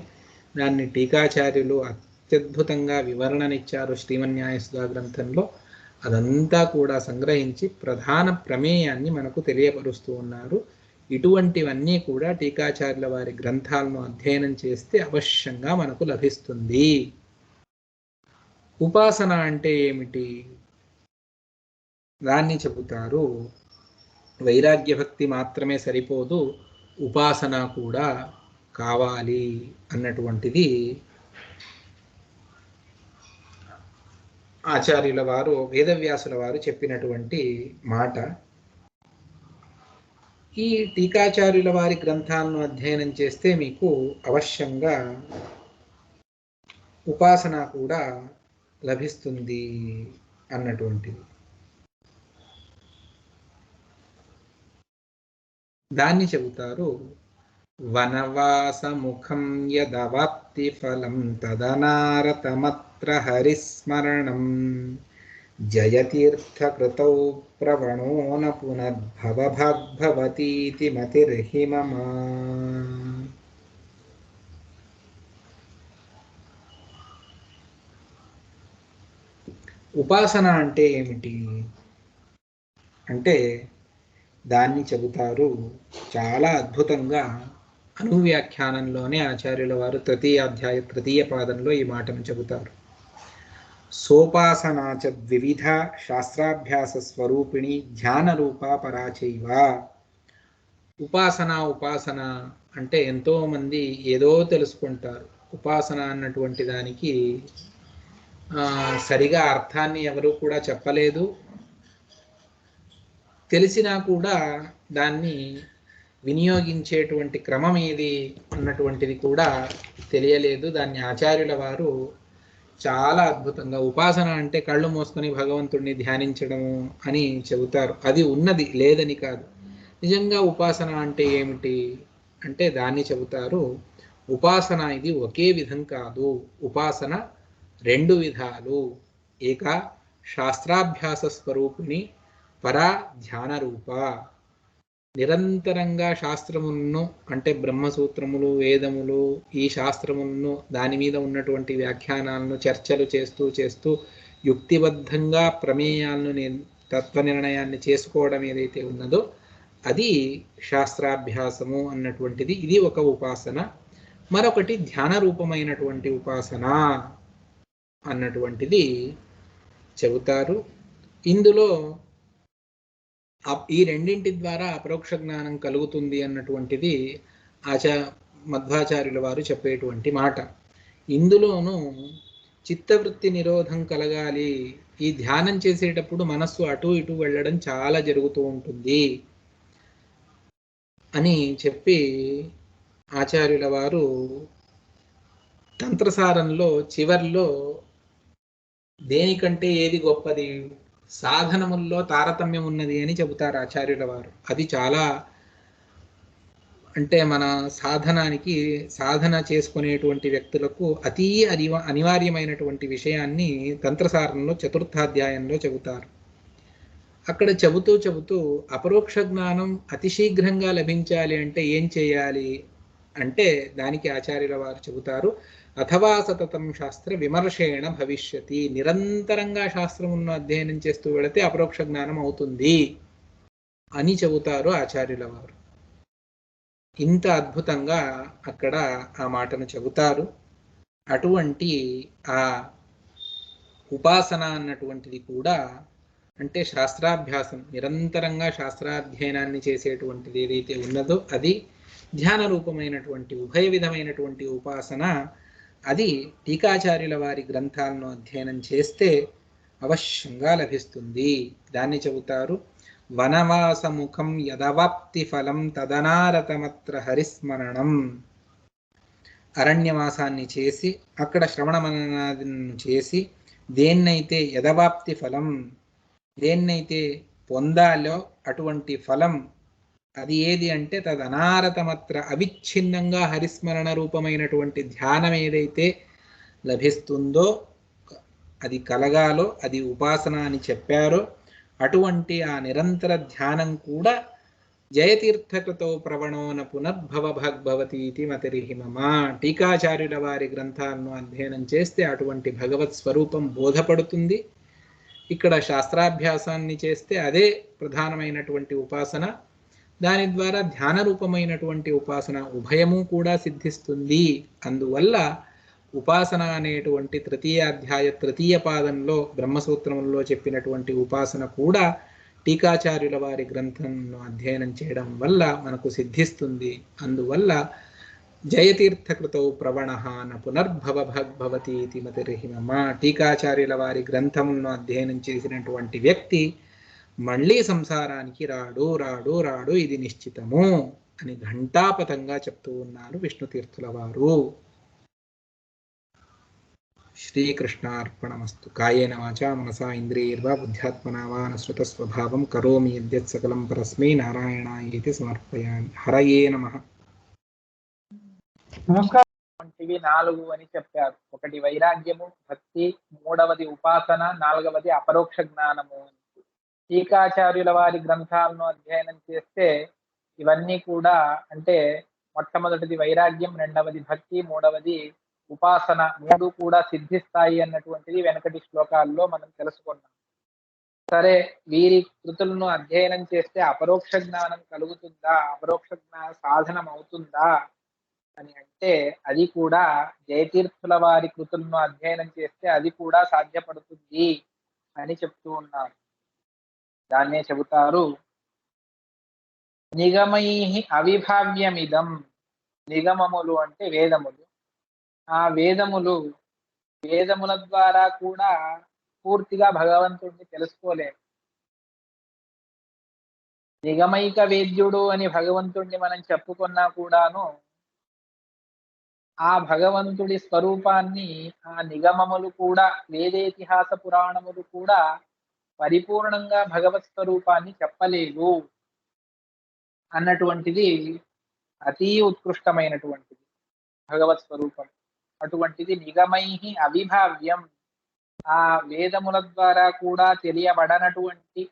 దాన్ని టీకాచార్యులు అత్యద్భుతంగా వివరణనిచ్చారు శ్రీమన్యాయసుధా గ్రంథంలో. అదంతా కూడా సంగ్రహించి ప్రధాన ప్రమేయాన్ని మనకు తెలియపరుస్తూ ఉన్నారు. ఇటువంటివన్నీ కూడా టీకాచార్యుల వారి గ్రంథాలను అధ్యయనం చేస్తే అవశ్యంగా మనకు లభిస్తుంది. ఉపాసన అంటే ఏమిటి? దాన్ని చెబుతారు. వైరాగ్య భక్తి మాత్రమే సరిపోదు, ఉపాసన కూడా కావాలి అన్నటువంటిది ఆచార్యుల వారు, వేదవ్యాసుల వారు చెప్పినటువంటి మాట. ఈ టీకాచార్యుల వారి గ్రంథాలను అధ్యయనం చేస్తే మీకు అవశ్యంగా ఉపాసన కూడా లభిస్తుంది అన్నటువంటిది. దాన్ని చెబుతారు. వనవాసముఖం యదవాప్తి ఫలం తదనారతమత్ర హరిస్మరణం జయతీర్థకృతౌ ప్రవణో న పునర్భవభాగ్భవతీతి మతిర్హి మమ. ఉపాసన అంటే ఏమిటి అంటే దాన్ని చెబుతారు. చాలా అద్భుతంగా అనువ్యాఖ్యానంలోనే ఆచార్యుల వారు తృతీయాధ్యాయ తృతీయ పాదంలో ఈ మాటను చెబుతారు. సోపాసనాచ ద్వివిధ శాస్త్రాభ్యాస స్వరూపిణి ధ్యాన రూపా పరాచైవ. ఉపాసన అంటే ఎంతో మంది ఏదో తెలుసుకుంటారు. ఉపాసన అన్నటువంటి దానికి సరిగా అర్థాన్ని ఎవరు కూడా చెప్పలేదు. తెలిసినా కూడా దాన్ని వినియోగించేటువంటి క్రమం ఏది అన్నటువంటిది కూడా తెలియలేదు. దాన్ని ఆచార్యుల వారు చాలా అద్భుతంగా, ఉపాసన అంటే కళ్ళు మూసుకొని భగవంతుడిని ధ్యానించడము అని చెబుతారు. అది ఉన్నది, లేదని కాదు. నిజంగా ఉపాసన అంటే ఏమిటి అంటే దాన్ని చెబుతారు. ఉపాసన ఇది ఒకే విధం కాదు. ఉపాసన 2 విధాలు. ఏక శాస్త్రాభ్యాస స్వరూపిణి, పరా ధ్యాన రూప. నిరంతరంగా శాస్త్రములను అంటే బ్రహ్మసూత్రములు, వేదములు, ఈ శాస్త్రములను, దాని మీద ఉన్నటువంటి వ్యాఖ్యానాలను చర్చలు చేస్తూ యుక్తిబద్ధంగా ప్రమేయాలను తత్వ నిర్ణయాన్ని చేసుకోవడం ఏదైతే ఉన్నదో అది శాస్త్రాభ్యాసము అన్నటువంటిది. ఇది ఒక ఉపాసన. మరొకటి ధ్యాన రూపమైనటువంటి ఉపాసన అన్నటువంటిది చెబుతారు. ఇందులో ఈ రెండింటి ద్వారా అపరోక్ష జ్ఞానం కలుగుతుంది అన్నటువంటిది మధ్వాచార్యుల వారు చెప్పేటువంటి మాట. ఇందులోనూ చిత్తవృత్తి నిరోధం కలగాలి. ఈ ధ్యానం చేసేటప్పుడు మనస్సు అటు ఇటు వెళ్ళడం చాలా జరుగుతూ ఉంటుంది అని చెప్పి ఆచార్యుల వారు తంత్రసారంలో చివర్లో దేనికంటే ఏది గొప్పది, సాధనముల్లో తారతమ్యం ఉన్నది అని చెబుతారు ఆచార్యుల వారు. అది చాలా అంటే మన సాధన చేసుకునేటువంటి వ్యక్తులకు అతి అనివార్యమైనటువంటి విషయాన్ని తంత్రసారంలో 4వ అధ్యాయంలో చెబుతారు. అక్కడ చెబుతూ అపరోక్ష జ్ఞానం అతి శీఘ్రంగా లభించాలి అంటే ఏం చేయాలి అంటే దానికి ఆచార్యుల వారు చెబుతారు. అథవా సతతం శాస్త్ర విమర్శేణ భవిష్యతి. నిరంతరంగా శాస్త్రమును అధ్యయనం చేస్తూ వెళితే అపరోక్ష జ్ఞానం అవుతుంది అని చెబుతారు ఆచార్యుల వారు. ఇంత అద్భుతంగా అక్కడ ఆ మాటను చెబుతారు. అటువంటి ఆ ఉపాసన అన్నటువంటిది కూడా అంటే శాస్త్రాభ్యాసం, నిరంతరంగా శాస్త్రాధ్యయనాన్ని చేసేటువంటిది ఏదైతే ఉన్నదో అది ధ్యాన రూపమైనటువంటి ఉభయ విధమైనటువంటి ఉపాసన. అది టీకాచార్యుల వారి గ్రంథాలను అధ్యయనం చేస్తే అవశ్యంగా లభిస్తుంది. దాన్ని చెబుతారు. వనవాసముఖం యదవాప్తి ఫలం తదనారతమత్ర హరిస్మరణం. అరణ్యవాసాన్ని చేసి అక్కడ శ్రవణ మననాలను చేసి దేన్నైతే యదవాప్తి ఫలం, దేన్నైతే పొందాలో అటువంటి ఫలం అది ఏది అంటే తదనారతమత్ర, అవిచ్ఛిన్నంగా హరిస్మరణ రూపమైనటువంటి ధ్యానం ఏదైతే లభిస్తుందో, అది కలగాలో, అది ఉపాసన అని చెప్పారో అటువంటి ఆ నిరంతర ధ్యానం కూడా జయతీర్థకృతో ప్రవణోన పునర్భవ భగవతీతి మతిరిహి మమ. టీకాచార్యుల వారి గ్రంథాలను అధ్యయనం చేస్తే అటువంటి భగవత్ స్వరూపం బోధపడుతుంది. ఇక్కడ శాస్త్రాభ్యాసాన్ని చేస్తే అదే ప్రధానమైనటువంటి ఉపాసన. దాని ద్వారా ధ్యాన రూపమైనటువంటి ఉపాసన ఉభయము కూడా సిద్ధిస్తుంది. అందువల్ల ఉపాసన అనేటువంటి తృతీయ పాదంలో బ్రహ్మసూత్రంలో చెప్పినటువంటి ఉపాసన కూడా టీకాచార్యుల వారి గ్రంథంను అధ్యయనం చేయడం వల్ల మనకు సిద్ధిస్తుంది. అందువల్ల జయతీర్థకృతౌ ప్రవణ న పునర్భవ భగవతీతి మతిర్హి మమ. టీకాచార్యుల వారి గ్రంథములను అధ్యయనం చేసినటువంటి వ్యక్తి మళ్ళీ సంసారానికి రాడు రాడు రాడు, ఇది నిశ్చితము అని ఘంటాపథంగా చెప్తూ ఉన్నారు విష్ణుతీర్థుల వారు. శ్రీకృష్ణార్పణమస్తు. కాయేన వాచా మనసా ఇంద్రియైర్వా బుద్ధ్యాత్మనా వా అనుసృతస్వభావం కరోమి యద్యత్ సకలం పరస్మై నారాయణాయేతి సమర్పయామి. హరయే నమః. నమస్కారం. 4 అని చెప్పారు. ఒకటి వైరాగ్యము, భక్తి, మూడవది ఉపాసన, నాలుగవది అపరోక్ష జ్ఞానము. టీకాచార్యుల వారి గ్రంథాలను అధ్యయనం చేస్తే ఇవన్నీ కూడా, అంటే మొట్టమొదటిది వైరాగ్యం, రెండవది భక్తి, మూడవది ఉపాసన, మూడు కూడా సిద్ధిస్తాయి అన్నటువంటిది వెనకటి శ్లోకాల్లో మనం తెలుసుకున్నాం. సరే, వీరి కృతులను అధ్యయనం చేస్తే అపరోక్ష జ్ఞానం కలుగుతుందా, అపరోక్ష జ్ఞాన సాధనం అవుతుందా అని అంటే అది కూడా జయతీర్థుల వారి కృతులను అధ్యయనం చేస్తే అది కూడా సాధ్యపడుతుంది అని చెప్తూ ఉన్నారు. దాన్నే చెబుతారు, నిగమై అవిభావ్యమిదం. నిగమములు అంటే వేదములు. ఆ వేదముల ద్వారా కూడా పూర్తిగా భగవంతుడిని తెలుసుకోలేము. నిగమైక వేద్యుడు అని భగవంతుడిని మనం చెప్పుకున్నా కూడాను ఆ భగవంతుడి స్వరూపాన్ని ఆ నిగమములు కూడా, వేదేతిహాస పురాణములు కూడా పరిపూర్ణంగా భగవత్ స్వరూపాన్ని చెప్పలేవు అన్నటువంటిది అతి ఉత్కృష్టమైనటువంటిది భగవత్ స్వరూపం. అటువంటిది నిగమై అవిభావ్యం, ఆ వేదముల ద్వారా కూడా తెలియబడనటువంటి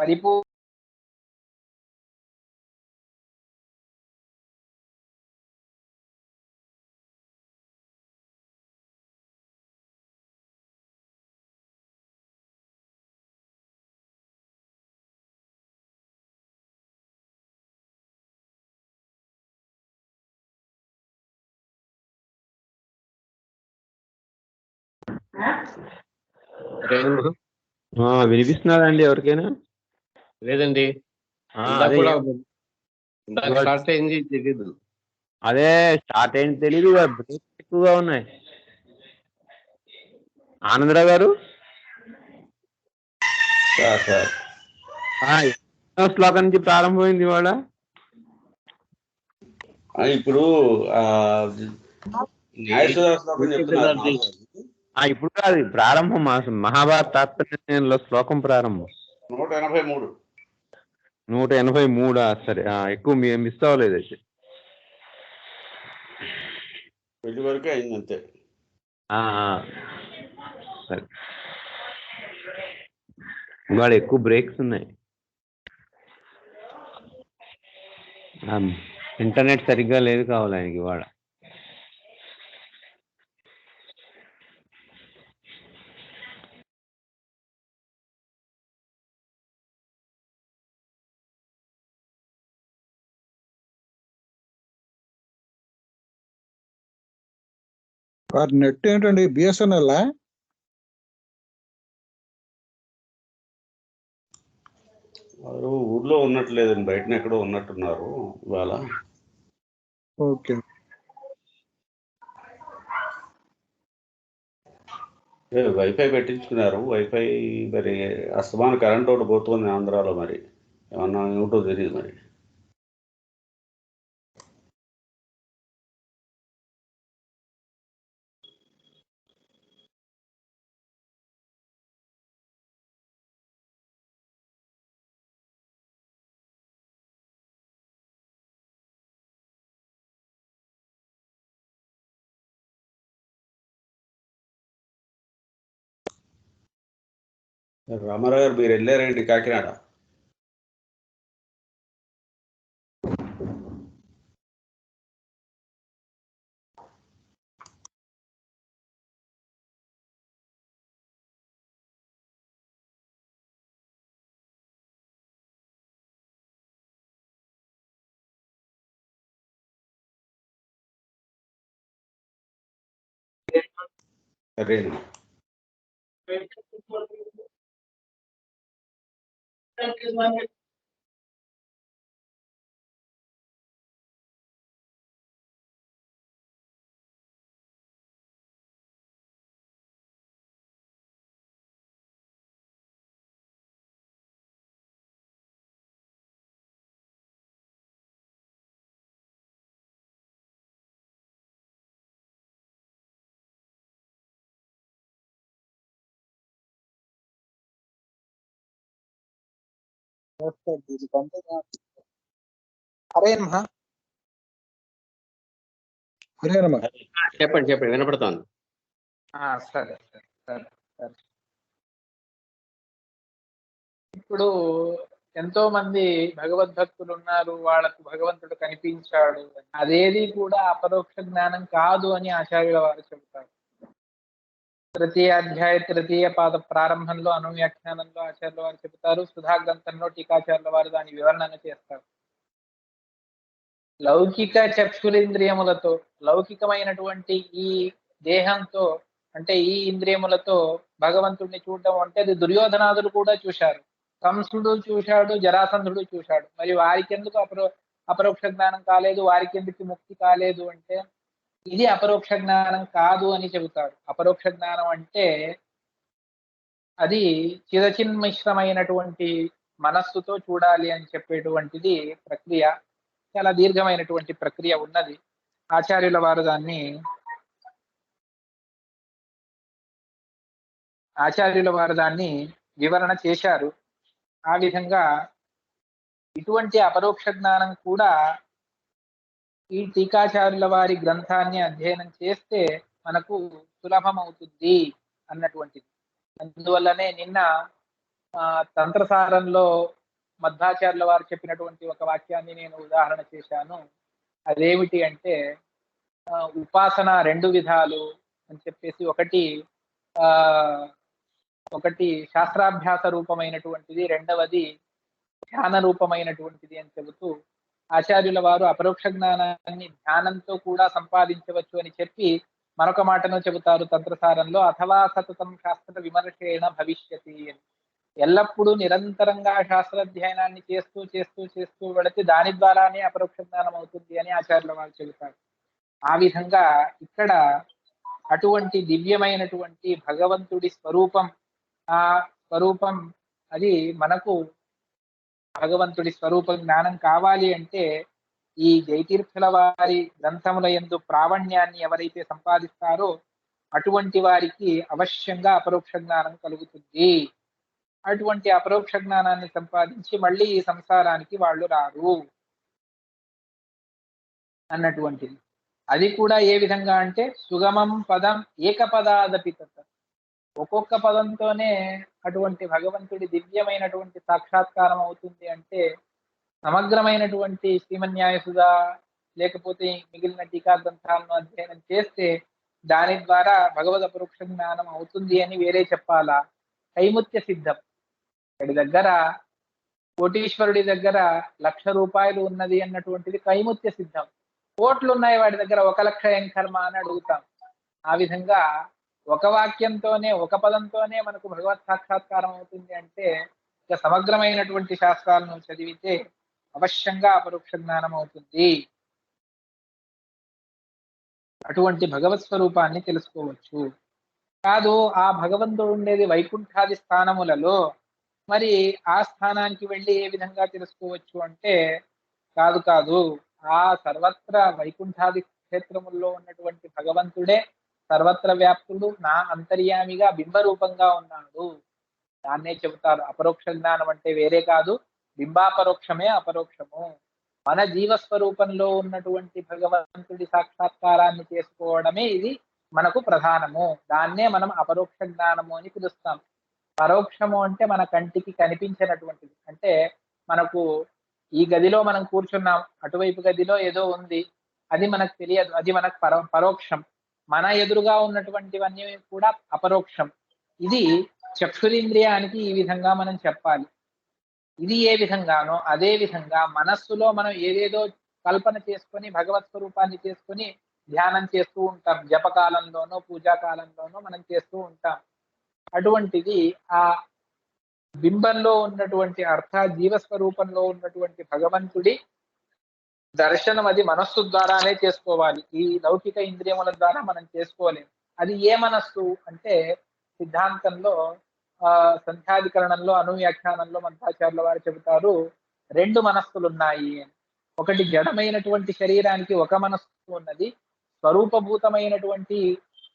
పరిపూర్ణ వినిపిస్తున్నదండి ఎవరికైనా? లేదండి, స్టార్ట్ అయింది తెలీదు. అదే స్టార్ట్ అయింది తెలీదు, బ్రేక్ ఎక్కువగా ఉన్నాయి. ఆనందరావు గారు శ్లోకం నుంచి ప్రారంభమైంది ఇవాళ. ఇప్పుడు ఇప్పుడు కాదు, ప్రారంభం మహాభారత తాత్పర్యంలో శ్లోకం ప్రారంభం 183. సరే, ఎక్కువ మిస్ అవ్వలేదు అయితే. పెళ్లి వరకే అయింది అంతే. సరే, ఇవాళ ఎక్కువ బ్రేక్స్ ఉన్నాయి. ఇంటర్నెట్ సరిగ్గా లేదు కావాలి ఆయనకి ఇవాళ. నెట్ ఏంటండి, బిఎస్ఎన్ఎల్? వారు ఊర్లో ఉన్నట్లేదండి, బయటనే ఎక్కడో ఉన్నట్టున్నారు ఇవాళ. Okay, wifi పెట్టించుకున్నారు. వైఫై మరి అస్తమాన కరెంట్ ఒకటి పోతుంది ఆంధ్రాలో, మరి ఏమన్నా ఏమిటో తెలియదు మరి. రామారావు గారు మీరు వెళ్ళారండి కాకినాడ? సరేనండి. హరే నమః. హరే నమ. చెప్పండి వినపడుతోంది. సరే సరే సరే సరే. ఇప్పుడు ఎంతో మంది భగవద్భక్తులు ఉన్నారు, వాళ్ళకు భగవంతుడు కనిపించాడు. అదేది కూడా అపరోక్ష జ్ఞానం కాదు అని ఆచార్యుల వారు చెబుతారు. తృతీయ అధ్యాయ తృతీయ పాద ప్రారంభంలో అనువ్యాఖ్యానంలో ఆచార్యుల వారు చెబుతారు. సుధా గ్రంథంలో టీకాచార్యుల వారు దాని వివరణ చేస్తారు. లౌకిక చక్షురింద్రియములతో, లౌకికమైనటువంటి ఈ దేహంతో, అంటే ఈ ఇంద్రియములతో భగవంతుడిని చూడడం అంటే అది దుర్యోధనాదులు కూడా చూశారు, కంసుడు చూశాడు, జరాసంధుడు చూశాడు. మరి వారికి ఎందుకు అపరోక్ష జ్ఞానం కాలేదు, వారికి ఎందుకు ముక్తి కాలేదు అంటే ఇది అపరోక్ష జ్ఞానం కాదు అని చెబుతారు. అపరోక్ష జ్ఞానం అంటే అది చిదచిన్మిశ్రమైనటువంటి మనస్సుతో చూడాలి అని చెప్పేటువంటిది ప్రక్రియ. చాలా దీర్ఘమైనటువంటి ప్రక్రియ ఉన్నది. ఆచార్యుల వారు దాన్ని వివరణ చేశారు. ఆ విధంగా ఇటువంటి అపరోక్ష జ్ఞానం కూడా ఈ టీకాచార్యుల వారి గ్రంథాన్ని అధ్యయనం చేస్తే మనకు సులభమవుతుంది అన్నటువంటిది. అందువల్లనే నిన్న తంత్రసారంలో మధ్వాచార్యుల వారు చెప్పినటువంటి ఒక వాక్యాన్ని నేను ఉదాహరణ చేశాను. అదేమిటి అంటే ఉపాసన రెండు విధాలు అని చెప్పేసి, ఒకటి శాస్త్రాభ్యాస రూపమైనటువంటిది, రెండవది ధ్యాన రూపమైనటువంటిది అని చెబుతూ ఆచార్యుల వారు అపరోక్ష జ్ఞానాన్ని ధ్యానంతో కూడా సంపాదించవచ్చు అని చెప్పి మరొక మాటను చెబుతారు తంత్రసారంలో, అథవా సతతం శాస్త్ర విమర్శేణ భవిష్యతి అని. ఎల్లప్పుడూ నిరంతరంగా శాస్త్రాధ్యయనాన్ని చేస్తూ చేస్తూ చేస్తూ వెళితే దాని ద్వారానే అపరోక్ష జ్ఞానం అవుతుంది అని ఆచార్యుల వారు చెబుతారు. ఆ విధంగా ఇక్కడ అటువంటి దివ్యమైనటువంటి భగవంతుడి స్వరూపం, ఆ స్వరూపం అది మనకు భగవంతుడి స్వరూప జ్ఞానం కావాలి అంటే ఈ జయతీర్థుల వారి గ్రంథముల యందు ప్రావణ్యాన్ని ఎవరైతే సంపాదిస్తారో అటువంటి వారికి అవశ్యంగా అపరోక్ష జ్ఞానం కలుగుతుంది. అటువంటి అపరోక్ష జ్ఞానాన్ని సంపాదించి మళ్ళీ ఈ సంసారానికి వాళ్ళు రారు అన్నటువంటిది. అది కూడా ఏ విధంగా అంటే సుగమం పదం ఏకపదాదపి తత్, ఒక్కొక్క పదంతోనే అటువంటి భగవంతుడి దివ్యమైనటువంటి సాక్షాత్కారం అవుతుంది. అంటే సమగ్రమైనటువంటి శ్రీమన్యాయసుధ లేకపోతే మిగిలిన టీకా గ్రంథాలను అధ్యయనం చేస్తే దాని ద్వారా భగవద్ అపరోక్ష జ్ఞానం అవుతుంది అని వేరే చెప్పాలా? కైముత్య సిద్ధం. వాడి దగ్గర, కోటీశ్వరుడి దగ్గర 1,00,000 రూపాయలు ఉన్నది అన్నటువంటిది కైముత్య సిద్ధం. కోట్లు ఉన్నాయి వాడి దగ్గర, 1,00,000 ఏం కర్మ అని అడుగుతాం. ఆ విధంగా ఒక వాక్యంతోనే, ఒక పదంతోనే మనకు భగవత్ సాక్షాత్కారం అవుతుంది అంటే ఇక సమగ్రమైనటువంటి శాస్త్రాలను చదివితే అవశ్యంగా అపరోక్ష జ్ఞానం అవుతుంది. అటువంటి భగవత్ స్వరూపాన్ని తెలుసుకోవచ్చు. కాదు ఆ భగవంతుడు ఉండేది వైకుంఠాది స్థానములలో, మరి ఆ స్థానానికి వెళ్ళి ఏ విధంగా తెలుసుకోవచ్చు అంటే కాదు, ఆ సర్వత్ర వైకుంఠాది క్షేత్రముల్లో ఉన్నటువంటి భగవంతుడే సర్వత్ర వ్యాప్తుడు, నా అంతర్యామిగా బింబరూపంగా ఉన్నాడు. దాన్నే చెబుతారు అపరోక్ష జ్ఞానం అంటే వేరే కాదు, బింబాపరోక్షమే అపరోక్షము. మన జీవస్వరూపంలో ఉన్నటువంటి భగవంతుడి సాక్షాత్కారాన్ని చేసుకోవడమే ఇది మనకు ప్రధానము. దాన్నే మనం అపరోక్ష జ్ఞానము అని పిలుస్తాం. పరోక్షము అంటే మన కంటికి కనిపించినటువంటిది. అంటే మనకు ఈ గదిలో మనం కూర్చున్నాం, అటువైపు గదిలో ఏదో ఉంది, అది మనకు తెలియదు, అది మనకు పరోక్షం. మన ఎదురుగా ఉన్నటువంటివన్నీ కూడా అపరోక్షం. ఇది చక్షురింద్రియానికి ఈ విధంగా మనం చెప్పాలి. ఇది ఏ విధంగానో అదే విధంగా మనస్సులో మనం ఏదేదో కల్పన చేసుకొని భగవత్ స్వరూపాన్ని చేసుకొని ధ్యానం చేస్తూ ఉంటాం. జపకాలంలోనో పూజా కాలంలోనో మనం చేస్తూ ఉంటాం. అటువంటిది ఆ బింబంలో ఉన్నటువంటి అర్థాత్ జీవస్వరూపంలో ఉన్నటువంటి భగవంతుడి దర్శనం అది మనస్సు ద్వారానే చేసుకోవాలి. ఈ లౌకిక ఇంద్రియముల ద్వారా మనం చేసుకోలేము. అది ఏ మనస్సు అంటే సిద్ధాంతంలో సంధ్యాధికరణంలో అనువ్యాఖ్యానంలో మంత్రాచార్యుల వారు చెబుతారు, రెండు మనస్సులు ఉన్నాయి. ఒకటి జడమైనటువంటి శరీరానికి ఒక మనస్సు ఉన్నది, స్వరూపభూతమైనటువంటి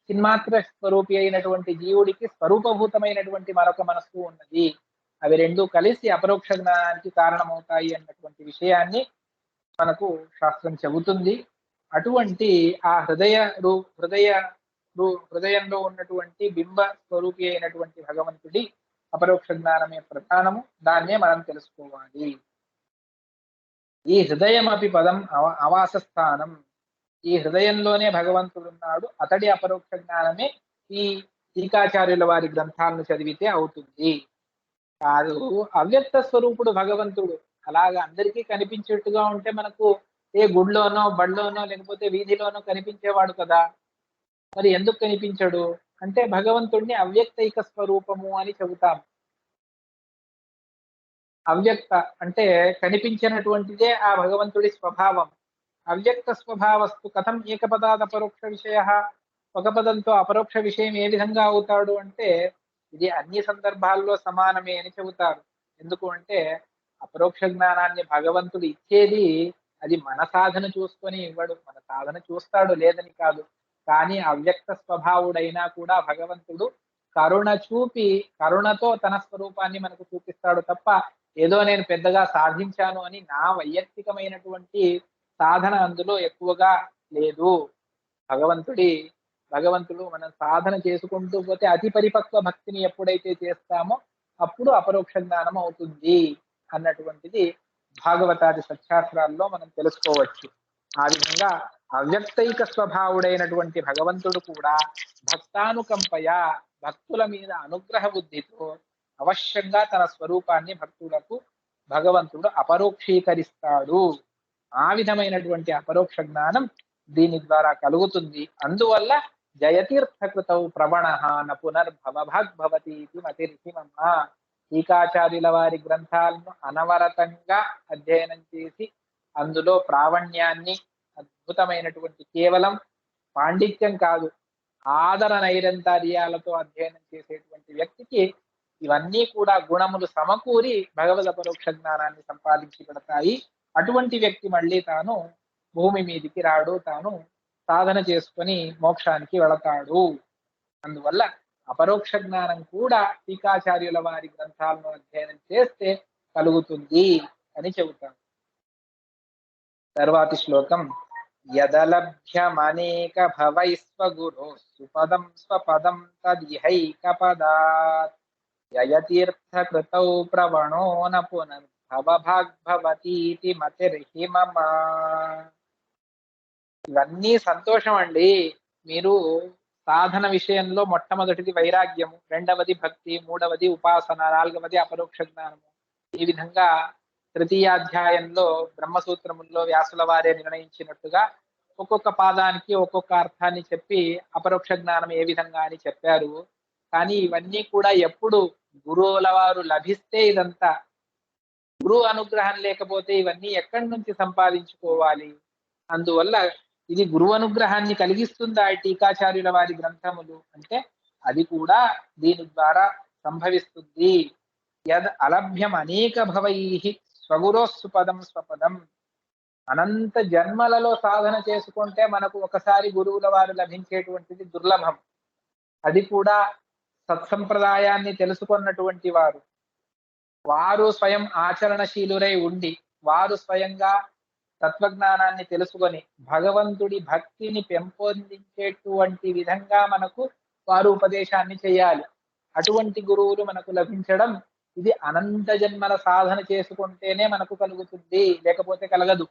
చిన్మాత్ర స్వరూపి అయినటువంటి జీవుడికి స్వరూపభూతమైనటువంటి మరొక మనస్సు ఉన్నది. అవి రెండు కలిసి అపరోక్ష జ్ఞానానికి కారణమవుతాయి అన్నటువంటి విషయాన్ని మనకు శాస్త్రం చెబుతుంది. అటువంటి ఆ హృదయంలో ఉన్నటువంటి బింబ స్వరూపి అయినటువంటి భగవంతుడి అపరోక్ష జ్ఞానమే ప్రధానము. దాన్నే మనం తెలుసుకోవాలి. ఈ హృదయమపి పదం అవాస స్థానం. ఈ హృదయంలోనే భగవంతుడు ఉన్నాడు. అతడి అపరోక్ష జ్ఞానమే ఈ టీకాచార్యుల వారి గ్రంథాలను చదివితే అవుతుంది. కాదు అవ్యక్త స్వరూపుడు భగవంతుడు అలాగా అందరికీ కనిపించేట్టుగా ఉంటే మనకు ఏ గుడిలోనో బడిలోనో లేకపోతే వీధిలోనో కనిపించేవాడు కదా. మరి ఎందుకు కనిపించడు అంటే భగవంతుడిని అవ్యక్తైక స్వరూపము అని చెబుతాం. అవ్యక్త అంటే కనిపించినటువంటిదే ఆ భగవంతుడి స్వభావం. అవ్యక్త స్వభావస్తు కథం ఏకపదాద్ అపరోక్ష విషయ. ఒక పదంతో అపరోక్ష విషయం ఏ విధంగా అవుతాడు అంటే ఇది అన్ని సందర్భాల్లో సమానమే అని చెబుతారు. ఎందుకు అంటే అపరోక్ష జ్ఞానాన్ని భగవంతుడు ఇచ్చేది అది మన సాధన చూసుకొని ఇవ్వడు. మన సాధన చూస్తాడు లేదని కాదు, కానీ అవ్యక్త స్వభావుడైనా కూడా భగవంతుడు కరుణ చూపి కరుణతో తన స్వరూపాన్ని మనకు చూపిస్తాడు తప్ప ఏదో నేను పెద్దగా సాధించాను అని నా వైయక్తికమైనటువంటి సాధన అందులో ఎక్కువగా లేదు. భగవంతుడు మనం సాధన చేసుకుంటూ పోతే అతి పరిపక్వ భక్తిని ఎప్పుడైతే చేస్తామో అప్పుడు అపరోక్ష జ్ఞానం అవుతుంది అన్నటువంటిది భాగవతాది సత్శాస్త్రాల్లో మనం తెలుసుకోవచ్చు. ఆ విధంగా అవ్యక్తైక స్వభావుడైనటువంటి భగవంతుడు కూడా భక్తానుకంపయ భక్తుల మీద అనుగ్రహ బుద్ధితో అవశ్యంగా తన స్వరూపాన్ని భక్తులకు భగవంతుడు అపరోక్షీకరిస్తాడు. ఆ విధమైనటువంటి అపరోక్ష జ్ఞానం దీని ద్వారా కలుగుతుంది. అందువల్ల జయతీర్థకృతౌ ప్రవణ న పునర్భవభాగ్భవతి మతిర్హిమమ్మ. టీకాచార్యుల వారి గ్రంథాలను అనవరతంగా అధ్యయనం చేసి అందులో ప్రావణ్యాన్ని అద్భుతమైనటువంటి కేవలం పాండిత్యం కాదు ఆదర నైరంతర్యాలతో అధ్యయనం చేసేటువంటి వ్యక్తికి ఇవన్నీ కూడా గుణములు సమకూరి భగవద్ అపరోక్ష జ్ఞానాన్ని సంపాదించి పెడతాయి. అటువంటి వ్యక్తి మళ్ళీ తాను భూమి మీదికి రాడు, తాను సాధన చేసుకొని మోక్షానికి వెళతాడు. అందువల్ల అపరోక్ష జ్ఞానం కూడా టీకాచార్యుల వారి గ్రంథాలను అధ్యయనం చేస్తే కలుగుతుంది అని చెబుతాం. తర్వాతి శ్లోకం యదలభ్యమనేక భవైస్వగురో సుపదం స్వపదం తదిహైకపదాత్ జయతీర్థకృతౌ ప్రవణో న పునర్భవభాగ్భవతీతి మతిర్హిమమ. ఇవన్నీ సంతోషం అండి. మీరు సాధన విషయంలో మొట్టమొదటిది వైరాగ్యము, రెండవది భక్తి, మూడవది ఉపాసన, నాలుగవది అపరోక్ష జ్ఞానము. ఈ విధంగా తృతీయాధ్యాయంలో బ్రహ్మసూత్రముల్లో వ్యాసుల వారే నిర్ణయించినట్టుగా ఒక్కొక్క పాదానికి ఒక్కొక్క అర్థాన్ని చెప్పి అపరోక్ష జ్ఞానం ఏ విధంగా అని చెప్పారు. కానీ ఇవన్నీ కూడా ఎప్పుడు గురువుల వారు లభిస్తే ఇదంతా, గురువు అనుగ్రహం లేకపోతే ఇవన్నీ ఎక్కడి నుంచి సంపాదించుకోవాలి? అందువల్ల ఇది గురువు అనుగ్రహాన్ని కలిగిస్తుందా టీకాచార్యుల వారి గ్రంథములు అంటే అది కూడా దీని ద్వారా సంభవిస్తుంది. యద్ అలభ్యం అనేక భవై స్వగురోస్సుపదం స్వపదం. అనంత జన్మలలో సాధన చేసుకుంటే మనకు ఒకసారి గురువుల వారు లభించేటువంటిది దుర్లభం. అది కూడా సత్సంప్రదాయాన్ని తెలుసుకున్నటువంటి వారు స్వయం ఆచరణశీలురై ఉండి వారు స్వయంగా తత్వజ్ఞానాన్ని తెలుసుకొని భగవంతుడి భక్తిని పెంపొందించేటువంటి విధంగా మనకు వారు ఉపదేశాన్ని చేయాలి. అటువంటి గురువులు మనకు లభించడం ఇది అనంత జన్మల సాధన చేసుకుంటేనే మనకు కలుగుతుంది, లేకపోతే కలగదు.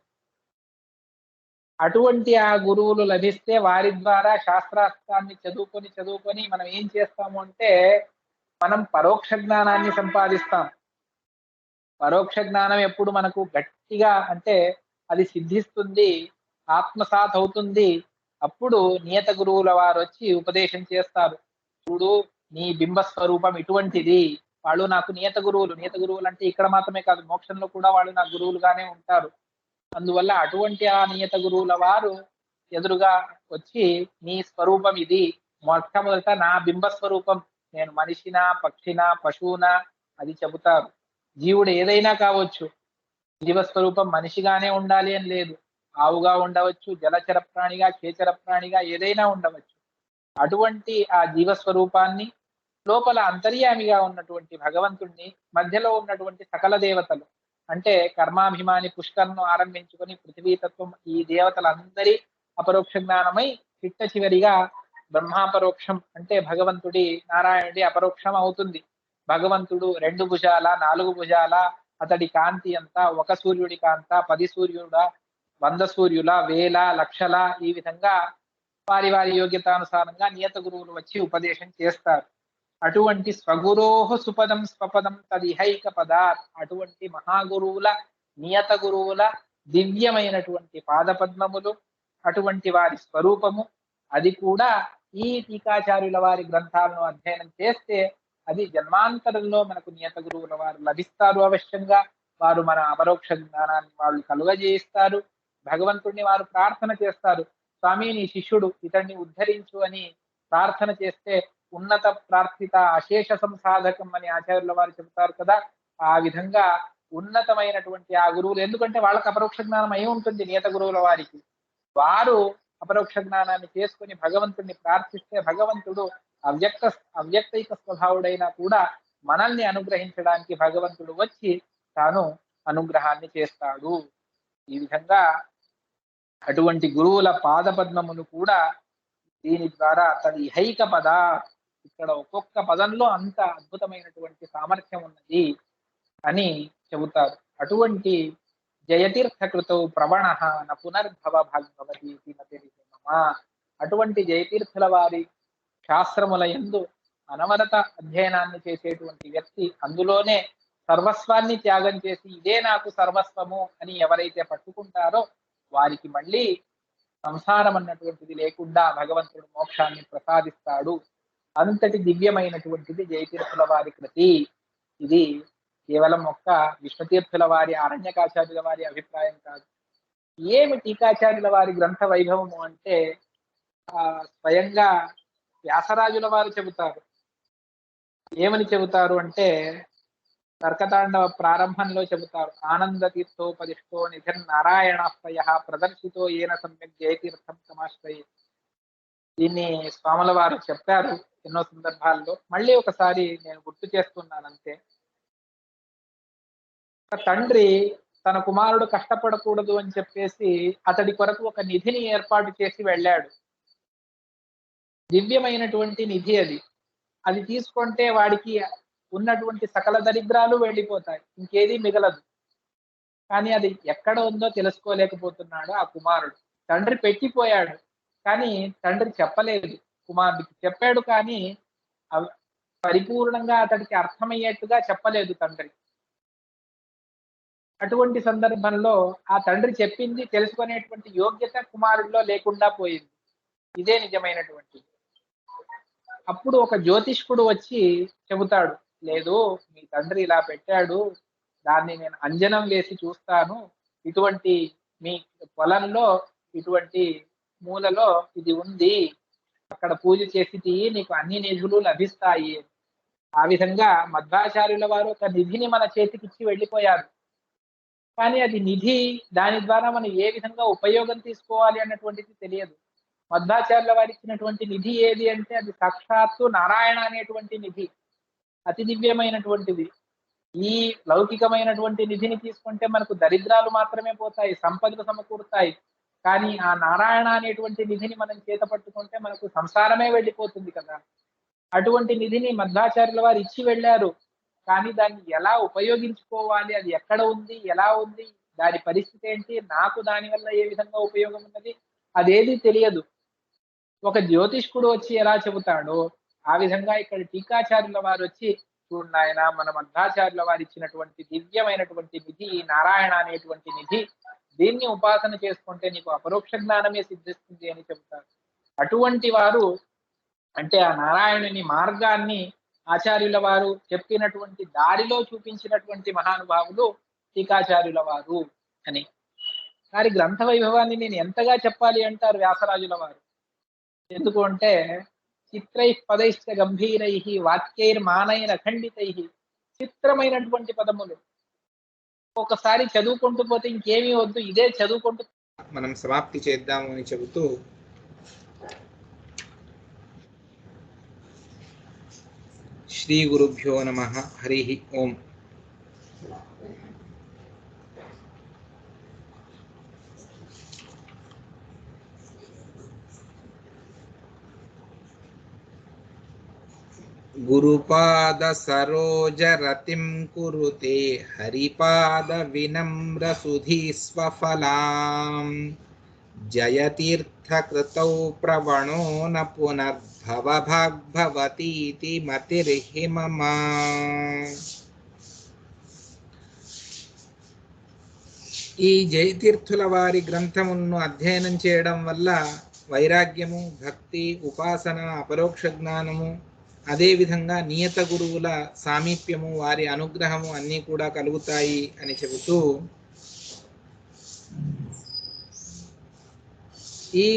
అటువంటి ఆ గురువులు లభిస్తే వారి ద్వారా శాస్త్రార్థాన్ని చదువుకొని మనం ఏం చేస్తాము అంటే మనం పరోక్ష జ్ఞానాన్ని సంపాదిస్తాం. పరోక్ష జ్ఞానం ఎప్పుడు మనకు గట్టిగా అంటే అది సిద్ధిస్తుంది, ఆత్మసాత్ అవుతుంది. అప్పుడు నియత గురువుల వారు వచ్చి ఉపదేశం చేస్తారు. చూడు, నీ బింబ స్వరూపం ఇటువంటిది. వాళ్ళు నాకు నియత గురువులు. నియత గురువులు అంటే ఇక్కడ మాత్రమే కాదు, మోక్షంలో కూడా వాళ్ళు నా గురువులుగానే ఉంటారు. అందువల్ల అటువంటి ఆ నియత గురువుల వారు ఎదురుగా వచ్చి నీ స్వరూపం ఇది, మొట్టమొదట నా బింబ స్వరూపం, నేను మనిషినా పక్షినా పశువునా అది చెబుతారు. జీవుడు ఏదైనా కావచ్చు, జీవస్వరూపం మనిషిగానే ఉండాలి అని లేదు. ఆవుగా ఉండవచ్చు, జలచర ప్రాణిగా, కేచర ప్రాణిగా ఏదైనా ఉండవచ్చు. అటువంటి ఆ జీవస్వరూపాన్ని, లోపల అంతర్యామిగా ఉన్నటువంటి భగవంతుణ్ణి, మధ్యలో ఉన్నటువంటి సకల దేవతలు అంటే కర్మాభిమాని పుష్కర్ను ఆరంభించుకొని పృథ్వీతత్వం ఈ దేవతలందరి అపరోక్ష జ్ఞానమై చిట్ట చివరిగా బ్రహ్మాపరోక్షం అంటే భగవంతుడి నారాయణుడి అపరోక్షం అవుతుంది. భగవంతుడు 2 భుజాల 4 భుజాల, అతడి కాంతి అంతా 1 సూర్యుడి కాంత, 10 సూర్యుడ, 100 సూర్యుల, వేల లక్షల, ఈ విధంగా వారి వారి యోగ్యతానుసారంగా నియత గురువులు వచ్చి ఉపదేశం చేస్తారు. అటువంటి స్వగురోహ సుపదం స్వపదం తదిహైక పదాత్, అటువంటి మహాగురువుల నియత గురువుల దివ్యమైనటువంటి పాదపద్మములు, అటువంటి వారి స్వరూపము, అది కూడా ఈ టీకాచార్యుల వారి గ్రంథాలను అధ్యయనం చేస్తే అది జన్మాంతరంలో మనకు నియత గురువుల వారు లభిస్తారు. అవశ్యంగా వారు మన అపరోక్ష జ్ఞానాన్ని వాళ్ళు కలుగజేయిస్తారు. భగవంతుడిని వారు ప్రార్థన చేస్తారు, స్వామి నీ శిష్యుడు ఇతన్ని ఉద్ధరించు అని ప్రార్థన చేస్తే ఉన్నత ప్రార్థిత అశేష సంసాధకం అని ఆచార్యుల వారు చెబుతారు కదా. ఆ విధంగా ఉన్నతమైనటువంటి ఆ గురువులు, ఎందుకంటే వాళ్ళకి అపరోక్ష జ్ఞానం అయి ఉంటుంది నియత గురువుల వారికి, వారు అపరోక్ష జ్ఞానాన్ని చేసుకుని భగవంతుడిని ప్రార్థిస్తే భగవంతుడు అవ్యక్తైక స్వభావుడైనా కూడా మనల్ని అనుగ్రహించడానికి భగవంతుడు వచ్చి తాను అనుగ్రహాన్ని చేస్తాడు. ఈ విధంగా అటువంటి గురువుల పాదపద్మములు కూడా దీని ద్వారా తది ఇహైక పద, ఇక్కడ ఒక్కొక్క పదంలో అంత అద్భుతమైనటువంటి సామర్థ్యం ఉన్నది అని చెబుతారు. అటువంటి జయతీర్థకృతౌ ప్రవణ న పునర్భవ భాగ్భవతి అటువంటి జయతీర్థుల వారి శాస్త్రముల యందు అనవరత అధ్యయనాన్ని చేసేటువంటి వ్యక్తి, అందులోనే సర్వస్వాన్ని త్యాగం చేసి ఇదే నాకు సర్వస్వము అని ఎవరైతే పట్టుకుంటారో వారికి మళ్ళీ సంసారం అన్నటువంటిది లేకుండా భగవంతుడు మోక్షాన్ని ప్రసాదిస్తాడు. అంతటి దివ్యమైనటువంటిది జయతీర్థుల వారి కృతి. ఇది కేవలం ఒక్క విష్ణుతీర్థుల వారి అరణ్యకాచార్యుల వారి అభిప్రాయం కాదు. ఏమి టీకాచార్యుల వారి గ్రంథ వైభవము అంటే స్వయంగా వ్యాసరాజుల వారు చెబుతారు. ఏమని చెబుతారు అంటే తర్కతాండవ ప్రారంభంలో చెబుతారు, ఆనంద తీర్థోపదిష్టో నిధన్ నారాయణాశ్రయ ప్రదర్శితో ఏన సమ్యక్ జయతీర్థం సమాశ్రయ. దీన్ని స్వాముల వారు చెప్పారు ఎన్నో సందర్భాల్లో, మళ్ళీ ఒకసారి నేను గుర్తు చేస్తున్నాను అంతే. ఒక తండ్రి తన కుమారుడు కష్టపడకూడదు అని చెప్పేసి అతడి కొరకు ఒక నిధిని ఏర్పాటు చేసి వెళ్ళాడు. దివ్యమైనటువంటి నిధి అది. అది తీసుకుంటే వాడికి ఉన్నటువంటి సకల దరిద్రాలు వెళ్ళిపోతాయి, ఇంకేది మిగలదు. కానీ అది ఎక్కడ ఉందో తెలుసుకోలేకపోతున్నాడు ఆ కుమారుడు. తండ్రి పెట్టిపోయాడు, కానీ తండ్రి చెప్పలేదు. కుమారుడికి చెప్పాడు, కానీ పరిపూర్ణంగా అతడికి అర్థమయ్యేట్టుగా చెప్పలేదు తండ్రి. అటువంటి సందర్భంలో ఆ తండ్రి చెప్పింది తెలుసుకునేటువంటి యోగ్యత కుమారుడిలో లేకుండా పోయింది. ఇదే నిజమైనటువంటి. అప్పుడు ఒక జ్యోతిష్కుడు వచ్చి చెబుతాడు, లేదు మీ తండ్రి ఇలా పెట్టాడు, దాన్ని నేను అంజనం వేసి చూస్తాను, ఇటువంటి మీ పొలంలో ఇటువంటి మూలలో ఇది ఉంది, అక్కడ పూజ చేసి నీకు అన్ని నిధులు లభిస్తాయి. ఆ విధంగా మధ్వాచార్యుల వారు ఒక నిధిని మన చేతికిచ్చి వెళ్ళిపోయారు. కానీ అది నిధి, దాని ద్వారా మనం ఏ విధంగా ఉపయోగం తీసుకోవాలి అన్నటువంటిది తెలియదు. మధ్వాచార్యుల వారు ఇచ్చినటువంటి నిధి ఏది అంటే అది సాక్షాత్తు నారాయణ అనేటువంటి నిధి, అతి దివ్యమైనటువంటిది. ఈ లౌకికమైనటువంటి నిధిని తీసుకుంటే మనకు దరిద్రాలు మాత్రమే పోతాయి, సంపదలు సమకూరుతాయి. కానీ ఆ నారాయణ అనేటువంటి నిధిని మనం చేత పట్టుకుంటే మనకు సంసారమే వెళ్ళిపోతుంది కదా. అటువంటి నిధిని మధ్వాచార్యుల వారు ఇచ్చి వెళ్ళారు. కానీ దాన్ని ఎలా ఉపయోగించుకోవాలి, అది ఎక్కడ ఉంది, ఎలా ఉంది, దాని పరిస్థితి ఏంటి, నాకు దాని వల్ల ఏ విధంగా ఉపయోగం ఉన్నది, అదేది తెలియదు. ఒక జ్యోతిష్కుడు వచ్చి ఎలా చెబుతాడో ఆ విధంగా ఇక్కడ టీకాచార్యుల వారు వచ్చి, చూడు నాయన, మన మధ్వాచార్యుల వారు ఇచ్చినటువంటి దివ్యమైనటువంటి నిధి ఈ నారాయణ అనేటువంటి నిధి, దీన్ని ఉపాసన చేసుకుంటే నీకు అపరోక్ష జ్ఞానమే సిద్ధిస్తుంది అని చెబుతారు. అటువంటి వారు అంటే ఆ నారాయణుని మార్గాన్ని ఆచార్యుల వారు చెప్పినటువంటి దారిలో చూపించినటువంటి మహానుభావులు టీకాచార్యుల వారు అని. వారి గ్రంథ వైభవాన్ని నేను ఎంతగా చెప్పాలి అంటారు వ్యాసరాజుల వారు. ఎందుకు అంటే చిత్రై పదైశ్చ గంభీరై వాక్యైర్మానైర్ అఖండితై, చిత్రమైనటువంటి పదములు. ఒకసారి చదువుకుంటూ పోతే ఇంకేమీ వద్దు, ఇదే చదువుకుంటూ మనం సమాప్తి చేద్దాము అని చెబుతూ శ్రీ గురుభ్యో నమః. హరి ఓం. గురుపాద సరోజ రతిం కురుతే హరిపాద వినమ్ర సుధీ స్వఫలాం జయతీర్థ కృతౌ ప్రవణో న పునర్భవభాగ్భవతీతి మతిర్హి మమ. ఈ జయతీర్థుల వారి గ్రంథములను అధ్యయనం చేయడం వల్ల వైరాగ్యము, భక్తి, ఉపాసన, అపరోక్ష జ్ఞానము, అదేవిధంగా నియత గురువుల సామీప్యము, వారి అనుగ్రహము అన్నీ కూడా కలుగుతాయి అని చెబుతూ ఈ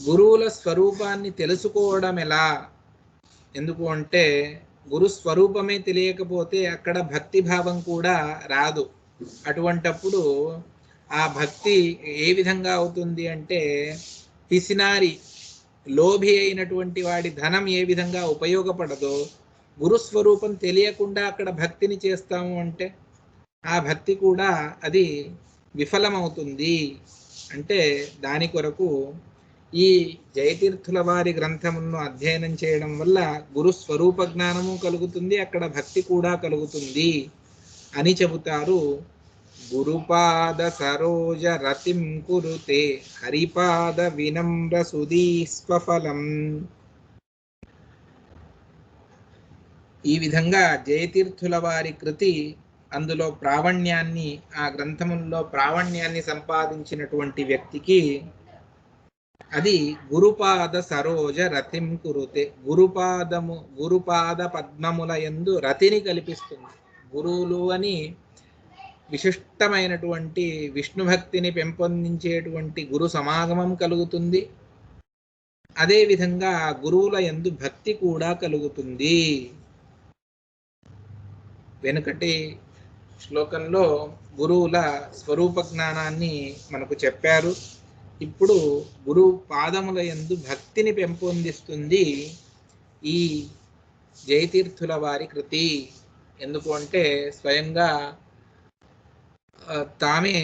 గురువుల స్వరూపాన్ని తెలుసుకోవడం ఎలా? ఎందుకు అంటే గురు స్వరూపమే తెలియకపోతే అక్కడ భక్తి భావం కూడా రాదు. అటువంటప్పుడు ఆ భక్తి ఏ విధంగా అవుతుంది అంటే పిసినారి, లోభి అయినటువంటి వాడి ధనం ఏ విధంగా ఉపయోగపడదో, గురుస్వరూపం తెలియకుండా అక్కడ భక్తిని చేస్తాము అంటే ఆ భక్తి కూడా అది విఫలమవుతుంది. అంటే దాని కొరకు ఈ జయతీర్థుల వారి గ్రంథమును అధ్యయనం చేయడం వల్ల గురుస్వరూప జ్ఞానము కలుగుతుంది, అక్కడ భక్తి కూడా కలుగుతుంది అని చెబుతారు. గురుపాద సరోజ రతిం కురుతే హరిపాద వినమ్ర సుధీ స్వఫలం. ఈ విధంగా జయతీర్థుల వారి కృతి, అందులో ప్రావణ్యాన్ని, ఆ గ్రంథముల్లో ప్రావణ్యాన్ని సంపాదించినటువంటి వ్యక్తికి అది గురుపాద సరోజ రతిం కురుతే, గురుపాద పద్మముల యందు రతిని కల్పిస్తుంది. గురువులు అని విశిష్టమైనటువంటి విష్ణు భక్తిని పెంపొందించేటువంటి గురు సమాగమం కలుగుతుంది. అదేవిధంగా గురువుల యందు భక్తి కూడా కలుగుతుంది. వెనుకటి శ్లోకంలో గురువుల స్వరూప జ్ఞానాన్ని మనకు చెప్పారు. ఇప్పుడు గురు పాదముల యందు భక్తిని పెంపొందిస్తుంది ఈ జయతీర్థుల వారి కృతి. ఎందుకు అంటే స్వయంగా తామే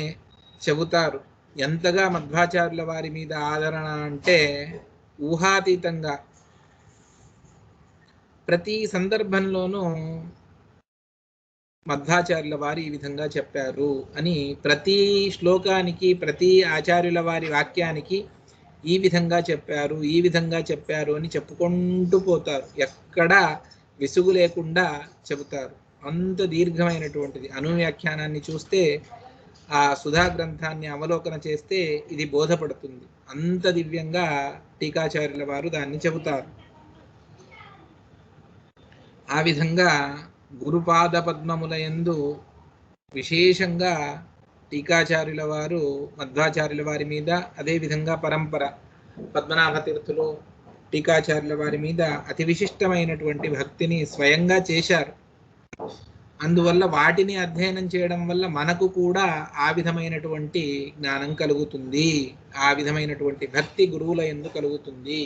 చెబుతారు ఎంతగా మధ్వాచార్యుల వారి మీద ఆదరణ అంటే ఊహాతీతంగా. ప్రతి సందర్భంలోనూ మధ్వాచార్యుల వారు ఈ విధంగా చెప్పారు అని, ప్రతి శ్లోకానికి, ప్రతి ఆచార్యుల వారి వాక్యానికి ఈ విధంగా చెప్పారు, ఈ విధంగా చెప్పారు అని చెప్పుకుంటూ పోతారు. ఎక్కడా విసుగు లేకుండా చెబుతారు. అంత దీర్ఘమైనటువంటిది. అనువ్యాఖ్యానాన్ని చూస్తే, ఆ సుధా గ్రంథాన్ని అవలోకన చేస్తే ఇది బోధపడుతుంది. అంత దివ్యంగా టీకాచార్యుల వారు దాన్ని చెబుతారు. ఆ విధంగా గురుపాద పద్మముల యందు విశేషంగా టీకాచార్యుల వారు మధ్వాచార్యుల వారి మీద, అదేవిధంగా పరంపర పద్మనాభ తీర్థులు టీకాచార్యుల వారి మీద అతి విశిష్టమైనటువంటి భక్తిని స్వయంగా చేశారు. అందువల్ల వాటిని అధ్యయనం చేయడం వల్ల మనకు కూడా ఆ విధమైనటువంటి జ్ఞానం కలుగుతుంది, ఆ విధమైనటువంటి భక్తి గురువుల యందు కలుగుతుంది.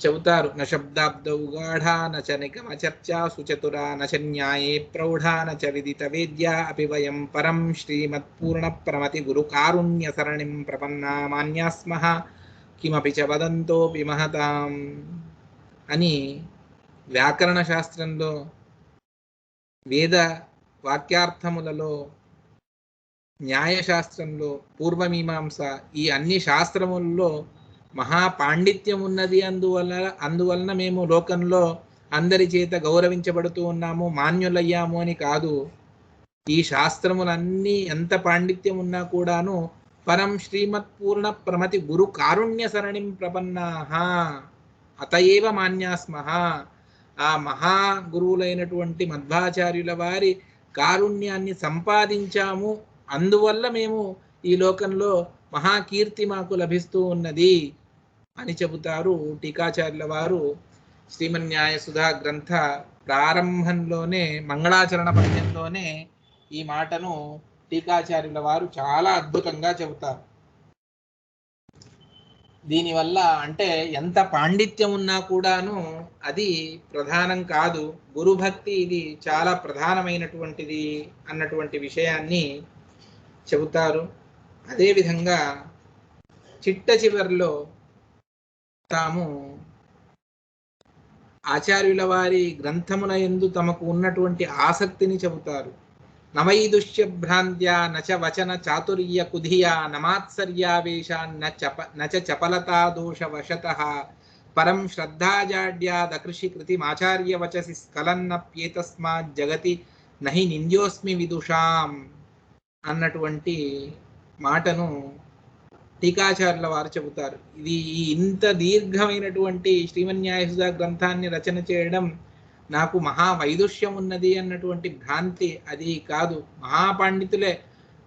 చెబుతారు, న శబ్దాబ్దౌ గాఢా నచ నిగమ చర్చా సుచతురా నచ న్యాయే ప్రౌఢా నచ విదిత వేద్యా అపి వయం పరం శ్రీమత్పూర్ణ ప్రమతి గురు కారుణ్య సరణిం ప్రపన్నా మాన్యాస్మః కిమపి చ వదంతోపి మహతాం. అని వ్యాకరణ శాస్త్రంలో, వేద వాక్యార్థములలో, న్యాయశాస్త్రంలో, పూర్వమీమాంస, ఈ అన్ని శాస్త్రములలో మహాపాండిత్యం ఉన్నది. అందువలన మేము లోకంలో అందరి చేత గౌరవించబడుతూ ఉన్నాము, మాన్యులయ్యాము అని కాదు. ఈ శాస్త్రములన్నీ ఎంత పాండిత్యం ఉన్నా కూడాను పరం శ్రీమత్పూర్ణ ప్రమతి గురు కారుణ్య సరణిం ప్రపన్నాః అతయేవ మాన్యాస్మః. ఆ మహా గురువులైనటువంటి మధ్వాచార్యుల వారి కారుణ్యాన్ని సంపాదించాము, అందువల్ల మేము ఈ లోకంలో మహాకీర్తి మాకు లభిస్తూ ఉన్నది అని చెబుతారు టీకాచార్యుల వారు. శ్రీమన్యాయ సుధా గ్రంథ ప్రారంభంలోనే, మంగళాచరణ పద్యంలోనే ఈ మాటను టీకాచార్యుల వారు చాలా అద్భుతంగా చెబుతారు. దీనివల్ల అంటే ఎంత పాండిత్యం ఉన్నా కూడాను అది ప్రధానం కాదు, గురుభక్తి ఇది చాలా ప్రధానమైనటువంటిది అన్నటువంటి విషయాన్ని చెబుతారు. అదేవిధంగా చిట్ట చివరిలో తాము ఆచార్యుల వారి గ్రంథముల యందు తమకు ఉన్నటువంటి ఆసక్తిని చెబుతారు. నవైదుష్య భ్రాంత్యా నచ వచన చాతుర్య కుధియా నమాత్సర్యావేశాన్న నచ చపలతా దోష వశతః పరం శ్రద్ధాజాడ్యాదకృషి కృతిమాచార్య వచసి స్ఖలన్నప్యేతస్మాత్ జగతి నహి నింద్యోస్మి విదుషాం అన్నటువంటి మాటను టీకాచార్యుల వారు చెబుతారు. ఇది ఇంత దీర్ఘమైనటువంటి శ్రీమన్యాయసుధా గ్రంథాన్ని రచన చేయడం నాకు మహావైదుష్యం ఉన్నది అన్నటువంటి భ్రాంతి అది కాదు. మహాపండితులే,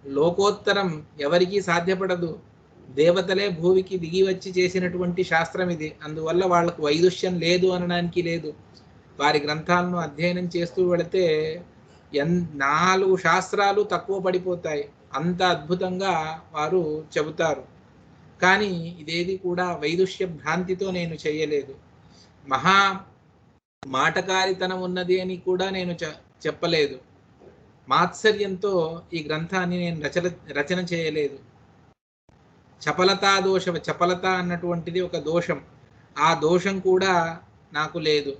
లోకోత్తరం ఎవరికీ సాధ్యపడదు. దేవతలే భూమికి దిగి వచ్చి చేసినటువంటి శాస్త్రం ఇది. అందువల్ల వాళ్ళకు వైదుష్యం లేదు అనడానికి లేదు. వారి గ్రంథాలను అధ్యయనం చేస్తూ వెళితే 4 శాస్త్రాలు తక్కువ పడిపోతాయి, అంత అద్భుతంగా వారు చెబుతారు. కానీ ఇదేది కూడా వైదుష్య భ్రాంతితో నేను చేయలేదు, మహా మాటకారితనం ఉన్నది అని కూడా నేను చెప్పలేదు. మాత్సర్యంతో ఈ గ్రంథాన్ని నేను రచన చేయలేదు. చపలతా దోష, చపలత అన్నటువంటిది ఒక దోషం, ఆ దోషం కూడా నాకు లేదు.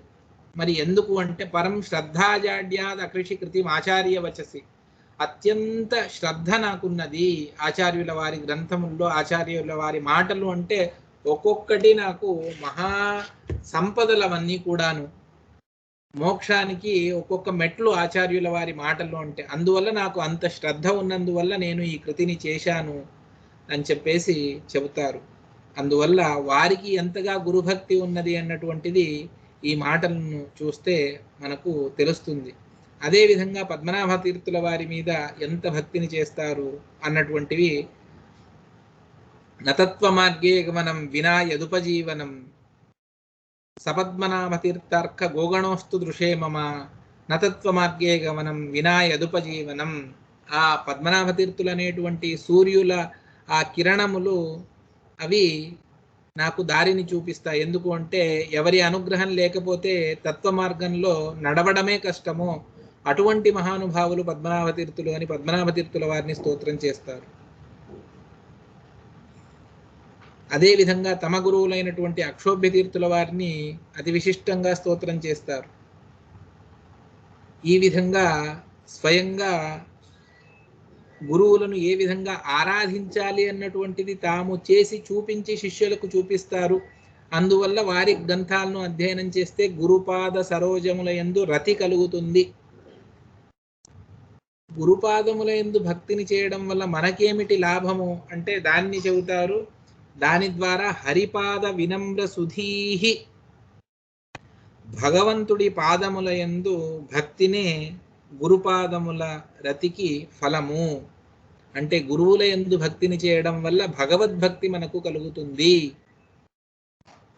మరి ఎందుకు అంటే పరం శ్రద్ధాజాడ్యాద్ అకృషి కృతిం ఆచార్య వచసి, అత్యంత శ్రద్ధ నాకున్నది ఆచార్యుల వారి గ్రంథముల్లో. ఆచార్యుల వారి మాటలు అంటే ఒక్కొక్కటి నాకు మహా సంపదలవన్నీ కూడాను, మోక్షానికి ఒక్కొక్క మెట్లు ఆచార్యుల వారి మాటల్లో అంటే. అందువల్ల నాకు అంత శ్రద్ధ ఉన్నందువల్ల నేను ఈ కృతిని చేశాను అని చెప్పేసి చెబుతారు. అందువల్ల వారికి ఎంతగా గురుభక్తి ఉన్నది అన్నటువంటిది ఈ మాటలను చూస్తే మనకు తెలుస్తుంది. అదేవిధంగా పద్మనాభ తీర్థుల వారి మీద ఎంత భక్తిని చేస్తారు అన్నటువంటివి, నతత్వ మార్గే గమనం వినా యదుపజీవనం సపద్మనాభ తీర్థార్క గోగణోస్తు దృశే మమ నతత్వ మార్గే గమనం వినా యదుపజీవనం. ఆ పద్మనాభ తీర్థులు అనేటువంటి సూర్యుల ఆ కిరణములు అవి నాకు దారిని చూపిస్తాయి. ఎందుకు అంటే ఎవరి అనుగ్రహం లేకపోతే తత్వ మార్గంలో నడవడమే కష్టమో అటువంటి మహానుభావులు పద్మనాభ తీర్థులు అని పద్మనాభ తీర్థుల వారిని స్తోత్రం చేస్తారు. అదేవిధంగా తమ గురువులైనటువంటి అక్షోభ్య తీర్థుల వారిని అతి విశిష్టంగా స్తోత్రం చేస్తారు. ఈ విధంగా స్వయంగా గురువులను ఏ విధంగా ఆరాధించాలి అన్నటువంటిది తాము చేసి చూపించి శిష్యులకు చూపిస్తారు. అందువల్ల వారి గ్రంథాలను అధ్యయనం చేస్తే గురుపాద సరోజముల యందు రతి కలుగుతుంది. గురుపాదముల యందు భక్తిని చేయడం వల్ల మనకేమిటి లాభము అంటే దాన్ని చెబుతారు. దాని ద్వారా హరిపాద వినమ్ర సుధీహి, భగవంతుడి పాదముల యందు భక్తినే గురుపాదముల రతికి ఫలము. అంటే గురువుల యందు భక్తిని చేయడం వల్ల భగవద్భక్తి మనకు కలుగుతుంది.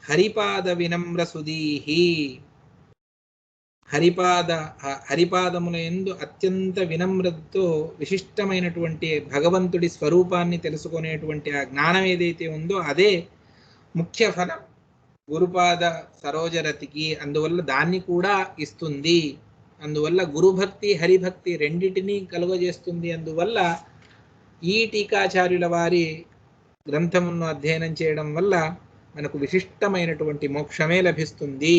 హరిపాద వినమ్ర సుధీహి, హరిపాదముల యందు అత్యంత వినమ్రతతో విశిష్టమైనటువంటి భగవంతుడి స్వరూపాన్ని తెలుసుకునేటువంటి ఆ జ్ఞానం ఏదైతే ఉందో అదే ముఖ్య ఫలం గురుపాద సరోజరతికి. అందువల్ల దాన్ని కూడా ఇస్తుంది. అందువల్ల గురుభక్తి హరిభక్తి రెండిటినీ కలుగజేస్తుంది. అందువల్ల ఈ టీకాచార్యుల వారి గ్రంథమును అధ్యయనం చేయడం వల్ల మనకు విశిష్టమైనటువంటి మోక్షమే లభిస్తుంది.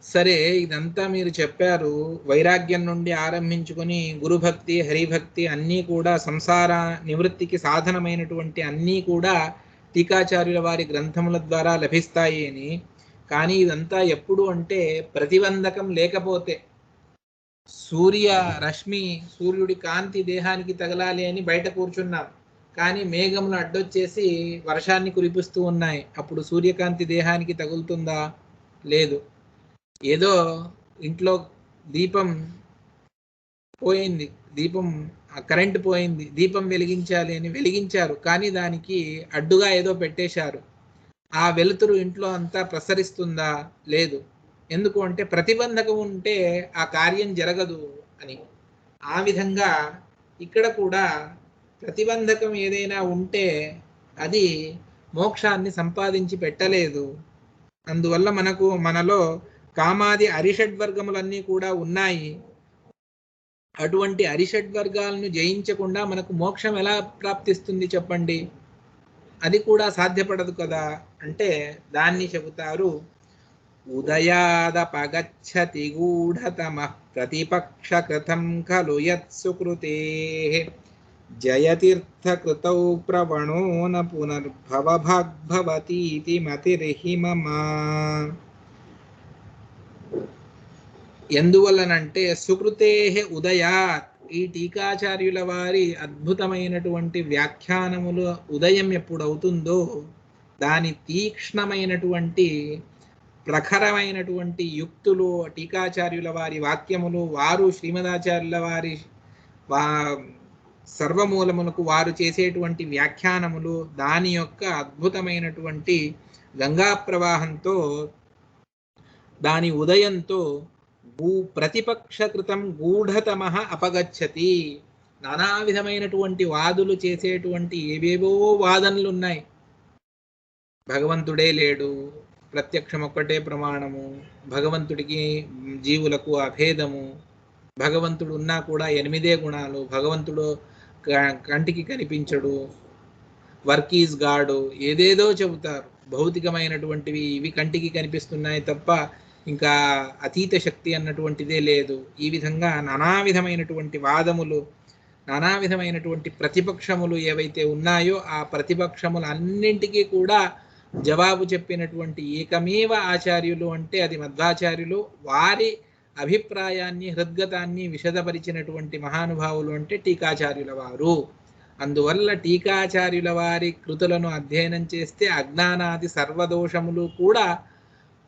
సరే, ఇదంతా మీరు చెప్పారు. వైరాగ్యం నుండి ఆరంభించుకొని గురుభక్తి, హరిభక్తి అన్నీ కూడా సంసార నివృత్తికి సాధనమైనటువంటి అన్నీ కూడా టీకాచార్యుల వారి గ్రంథముల ద్వారా లభిస్తాయి అని. కానీ ఇదంతా ఎప్పుడు అంటే ప్రతిబంధకం లేకపోతే, సూర్య రశ్మి, సూర్యుడి కాంతి దేహానికి తగలాలి అని బయట కూర్చున్నాం, కానీ మేఘములు అడ్డొచ్చేసి వర్షాన్ని కురిపిస్తూ ఉన్నాయి. అప్పుడు సూర్యకాంతి దేహానికి తగులుతుందా? లేదు. ఏదో ఇంట్లో దీపం పోయింది, కరెంటు పోయింది, దీపం వెలిగించాలి అని వెలిగించారు, కానీ దానికి అడ్డుగా ఏదో పెట్టేశారు. ఆ వెలుతురు ఇంట్లో అంతా ప్రసరిస్తుందా? లేదు. ఎందుకు అంటే ప్రతిబంధకం ఉంటే ఆ కార్యం జరగదు అని. ఆ విధంగా ఇక్కడ కూడా ప్రతిబంధకం ఏదైనా ఉంటే అది మోక్షాన్ని సంపాదించి పెట్టలేదు. అందువల్ల మనలో కామాది అరిషడ్వర్గములన్నీ కూడా ఉన్నాయి. అటువంటి అరిషడ్వర్గాలను జయించకుండా మనకు మోక్షం ఎలా ప్రాప్తిస్తుంది చెప్పండి? అది కూడా సాధ్యపడదు కదా. అంటే దాన్ని చెబుతారు, ఉదయాదపగచ్చతి గూఢతమః ప్రతిపక్ష కృతం ఖలు యత్సుకృతేః జయతీర్థకృతౌ ప్రవణో న పునర్భవభాగ్భవతీతి మతిర్హి మమ. ఎందువల్లనంటే సుకృతేః ఉదయాత్, ఈ టీకాచార్యుల వారి అద్భుతమైనటువంటి వ్యాఖ్యానములు ఉదయం ఎప్పుడవుతుందో దాని తీక్ష్ణమైనటువంటి ప్రఖరమైనటువంటి యుక్తులు, టీకాచార్యుల వారి వాక్యములు, వారు శ్రీమదాచార్యుల వారి సర్వమూలములకు వారు చేసేటువంటి వ్యాఖ్యానములు, దాని యొక్క అద్భుతమైనటువంటి గంగా ప్రవాహంతో, దాని ఉదయంతో ప్రతిపక్షకృతం గూఢతమః అపగచ్చతి. నానా విధమైనటువంటి వాదులు చేసేటువంటి ఏవేవో వాదనలు ఉన్నాయి. భగవంతుడే లేడు, ప్రత్యక్షం ఒక్కటే ప్రమాణము, భగవంతుడికి జీవులకు అభేదము, భగవంతుడు ఉన్నా కూడా 8 గుణాలు, భగవంతుడు కంటికి కనిపించడు, వర్క్ ఈజ్ గాడు, ఏదేదో చెబుతారు. భౌతికమైనటువంటివి ఇవి కంటికి కనిపిస్తున్నాయి తప్ప ఇంకా అతీత శక్తి అన్నటువంటిదే లేదు. ఈ విధంగా నానా విధమైనటువంటి వాదములు, నానా విధమైనటువంటి ప్రతిపక్షములు ఏవైతే ఉన్నాయో ఆ ప్రతిపక్షములన్నింటికీ కూడా జవాబు చెప్పినటువంటి ఏకమేవ ఆచార్యులు అంటే అది మధ్వాచార్యులు. వారి అభిప్రాయాన్ని, హృద్గతాన్ని విశదపరిచినటువంటి మహానుభావులు అంటే టీకాచార్యుల వారు. అందువల్ల టీకాచార్యుల వారి కృతులను అధ్యయనం చేస్తే అజ్ఞానాది సర్వదోషములు కూడా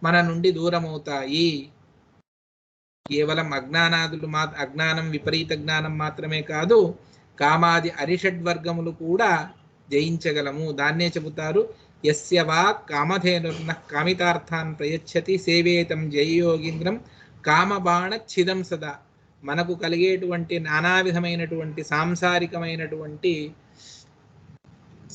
మన నుండి దూరమవుతాయి. కేవలం అజ్ఞానం విపరీత జ్ఞానం మాత్రమే కాదు, కామాది అరిషడ్వర్గములు కూడా జయించగలము. దాన్నే చెబుతారు, యస్య వా కామధేనుర్న కామితార్థాన్ ప్రయచ్చతి సేవేతం జయయోగీంద్రం కామబాణ ఛిదం సదా. మనకు కలిగేటువంటి నానా విధమైనటువంటి సాంసారికమైనటువంటి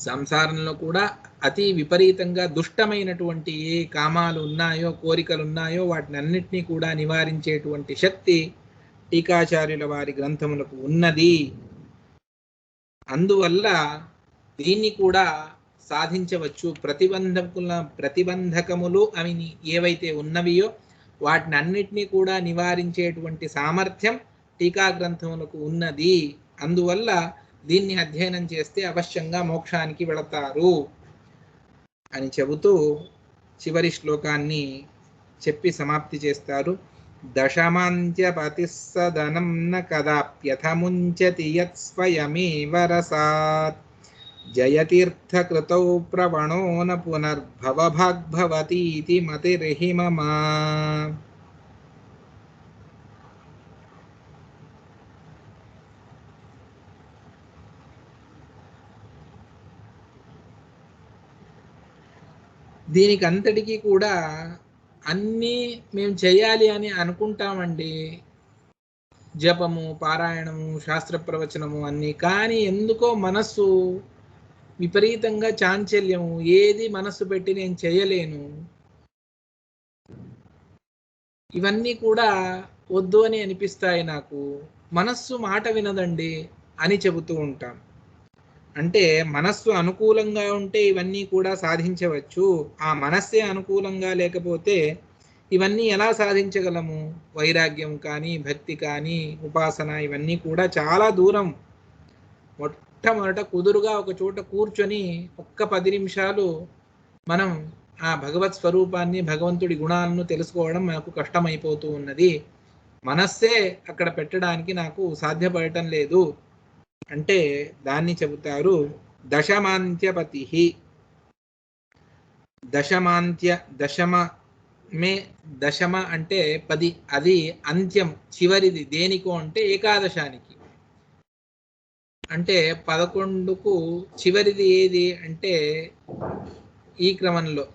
సంసారంలో కూడా అతి విపరీతంగా దుష్టమైనటువంటి ఏ కామాలు ఉన్నాయో, కోరికలు ఉన్నాయో వాటిని అన్నిటినీ కూడా నివారించేటువంటి శక్తి టీకాచార్యుల వారి గ్రంథములకు ఉన్నది. అందువల్ల దీన్ని కూడా సాధించవచ్చు. ప్రతిబంధకములు అవి ఏవైతే ఉన్నవియో వాటిని అన్నిటినీ కూడా నివారించేటువంటి సామర్థ్యం టీకా గ్రంథములకు ఉన్నది. అందువల్ల దీన్ని అధ్యయనం చేస్తే అవశ్యంగా మోక్షానికి వెళతారు అని చెబుతూ చివరి శ్లోకాన్ని చెప్పి సమాప్తి చేస్తారు. దశమాంత్యపతిస్సదనం న కదాప్యథముంచతి యత్ స్వయమేవ రసాత్ జయతీర్థకృతౌ ప్రవణో న పునర్భవభాగ్భవతీతి మతిర్హి మమ. దీనికి అంతటికీ కూడా అన్నీ మేము చేయాలి అని అనుకుంటామండి, జపము, పారాయణము, శాస్త్ర ప్రవచనము అన్నీ. కానీ ఎందుకో మనస్సు విపరీతంగా చాంచల్యము, ఏది మనస్సు పెట్టి నేను చేయలేను, ఇవన్నీ కూడా వద్దు అని అనిపిస్తాయి నాకు. మనస్సు మాట వినదండి. అని చెబుతూ ఉంటాం. అంటే మనస్సు అనుకూలంగా ఉంటే ఇవన్నీ కూడా సాధించవచ్చు. ఆ మనస్సే అనుకూలంగా లేకపోతే ఇవన్నీ ఎలా సాధించగలము? వైరాగ్యం కానీ, భక్తి కానీ, ఉపాసన ఇవన్నీ కూడా చాలా దూరం. మొట్టమొదట కుదురుగా ఒక చోట కూర్చొని ఒక్క 10 నిమిషాలు మనం ఆ భగవత్ స్వరూపాన్ని, భగవంతుడి గుణాలను తెలుసుకోవడం మనకు కష్టమైపోతూ ఉన్నది. మనస్సే అక్కడ పెట్టడానికి నాకు సాధ్యపడటం లేదు అంటే దాన్ని చెబుతారు దశమాంత్యపతి. దశమ అంటే 10, అది అంత్యం చివరిది దేనికో అంటే ఏకాదశానికి. అంటే 11కు చివరిది ఏది అంటే ఈ క్రమంలో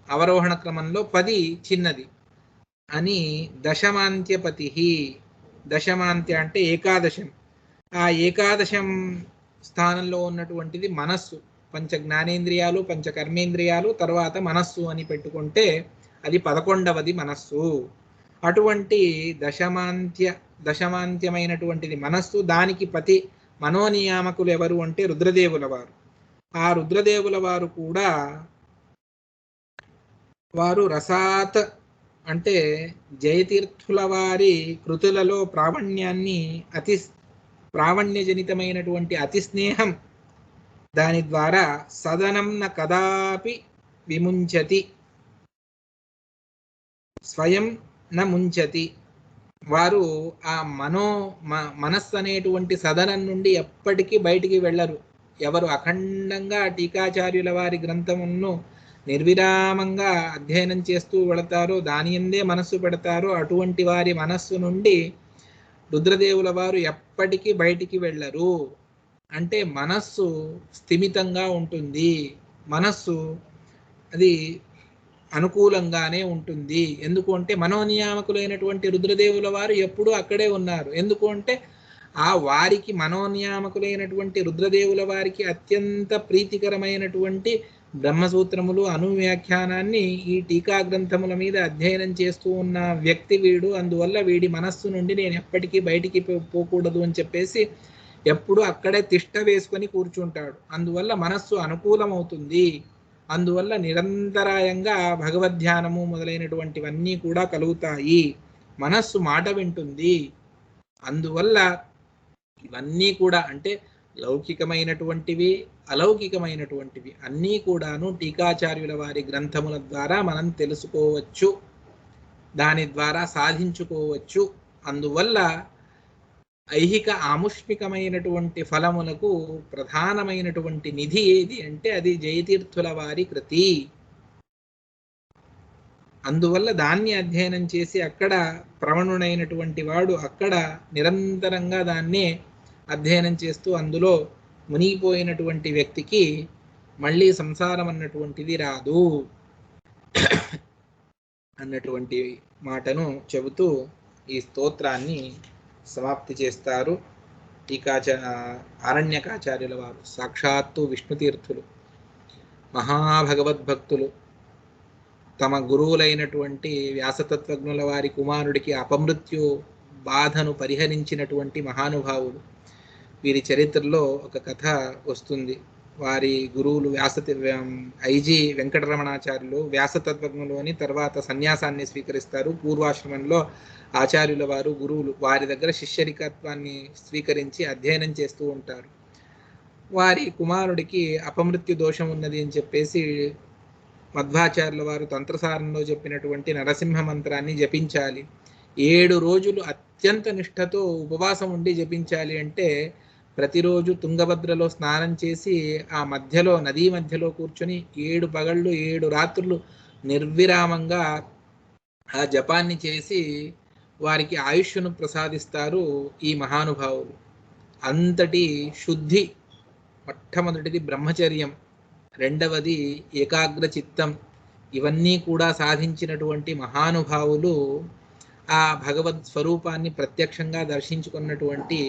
అవరోహణ క్రమంలో 10 చిన్నది అని దశమాంత్యపతి. దశమాంత్య అంటే ఏకాదశం. ఆ ఏకాదశం స్థానంలో ఉన్నటువంటిది మనస్సు. పంచ జ్ఞానేంద్రియాలు, పంచ కర్మేంద్రియాలు, తర్వాత మనస్సు అని పెట్టుకుంటే అది 11వది మనస్సు. అటువంటి దశమాంత్యమైనటువంటిది మనస్సు. దానికి పతి మనోనియామకులు ఎవరు అంటే రుద్రదేవుల వారు. ఆ రుద్రదేవుల వారు కూడా వారు రసాత్ అంటే జయతీర్థుల వారి కృతులలో ప్రావణ్యజనితమైనటువంటి అతి స్నేహం, దాని ద్వారా సదనం న కదాపి విముంచతి, స్వయం న ముంచతి. వారు ఆ మనస్సు అనేటువంటి సదనం నుండి ఎప్పటికీ బయటికి వెళ్ళరు. ఎవరు అఖండంగా టీకాచార్యుల వారి గ్రంథమును నిర్విరామంగా అధ్యయనం చేస్తూ వెళతారో, దాని యందే మనస్సు పెడతారో, అటువంటి వారి మనస్సు నుండి రుద్రదేవుల వారు ఎప్పటికీ బయటికి వెళ్ళరు. అంటే మనస్సు స్థిమితంగా ఉంటుంది, మనస్సు అది అనుకూలంగానే ఉంటుంది. ఎందుకు అంటే మనోనియామకులైనటువంటి రుద్రదేవుల వారు ఎప్పుడూ అక్కడే ఉన్నారు. ఎందుకు అంటే ఆ వారికి మనోనియామకులైనటువంటి రుద్రదేవుల వారికి అత్యంత ప్రీతికరమైనటువంటి బ్రహ్మసూత్రములు అనువ్యాఖ్యానాన్ని ఈ టీకా గ్రంథముల మీద అధ్యయనం చేస్తూ ఉన్న వ్యక్తి వీడు. అందువల్ల వీడి మనస్సు నుండి నేను ఎప్పటికీ బయటికి పోకూడదు అని చెప్పేసి ఎప్పుడు అక్కడే తిష్ట వేసుకొని కూర్చుంటాడు. అందువల్ల మనస్సు అనుకూలమవుతుంది. అందువల్ల నిరంతరాయంగా భగవద్ధ్యానము మొదలైనటువంటివన్నీ కూడా కలుగుతాయి. మనస్సు మాట వింటుంది. అందువల్ల ఇవన్నీ కూడా అంటే లౌకికమైనటువంటివి, అలౌకికమైనటువంటివి అన్నీ కూడాను టీకాచార్యుల వారి గ్రంథముల ద్వారా మనం తెలుసుకోవచ్చు, దాని ద్వారా సాధించుకోవచ్చు. అందువల్ల ఐహిక ఆముష్మికమైనటువంటి ఫలములకు ప్రధానమైనటువంటి నిధి ఏది అంటే అది జయతీర్థుల వారి కృతి. అందువల్ల దాన్ని అధ్యయనం చేసి అక్కడ ప్రవణుడైనటువంటి వాడు అక్కడ నిరంతరంగా దాన్నే అధ్యయనం చేస్తూ అందులో మునిగిపోయినటువంటి వ్యక్తికి మళ్ళీ సంసారం అన్నటువంటిది రాదు అన్నటువంటి మాటను చెబుతూ ఈ స్తోత్రాన్ని సమాప్తి చేస్తారు ఆరణ్యకాచార్యుల వారు. సాక్షాత్తు విష్ణుతీర్థులు, మహాభగవద్భక్తులు, తమ గురువులైనటువంటి వ్యాసతత్వజ్ఞుల వారి కుమారుడికి అపమృత్యు బాధను పరిహరించినటువంటి మహానుభావులు. వీరి చరిత్రలో ఒక కథ వస్తుంది. వారి గురువులు ఐజీ వెంకటరమణాచార్యులు వ్యాసతత్వజ్ఞులు అని తర్వాత సన్యాసాన్ని స్వీకరిస్తారు. పూర్వాశ్రమంలో ఆచార్యుల వారు గురువులు వారి దగ్గర శిష్యరికత్వాన్ని స్వీకరించి అధ్యయనం చేస్తూ ఉంటారు. వారి కుమారుడికి అపమృత్యు దోషం ఉన్నది అని చెప్పేసి మధ్వాచార్యుల వారు తంత్రసారంలో చెప్పినటువంటి నరసింహ మంత్రాన్ని జపించాలి. 7 రోజులు అత్యంత నిష్ఠతో ఉపవాసం ఉండి జపించాలి. అంటే ప్రతిరోజు తుంగభద్రలో స్నానం చేసి ఆ మధ్యలో నదీ మధ్యలో కూర్చొని 7 పగళ్ళు 7 రాత్రులు నిర్విరామంగా ఆ జపాన్ని చేసి వారికి ఆయుష్ను ప్రసాదిస్తారు ఈ మహానుభావులు. అంతటి శుద్ధి, మొట్టమొదటిది బ్రహ్మచర్యం, రెండవది ఏకాగ్ర చిత్తం, ఇవన్నీ కూడా సాధించినటువంటి మహానుభావులు ఆ భగవద్ స్వరూపాన్ని ప్రత్యక్షంగా దర్శించుకున్నటువంటి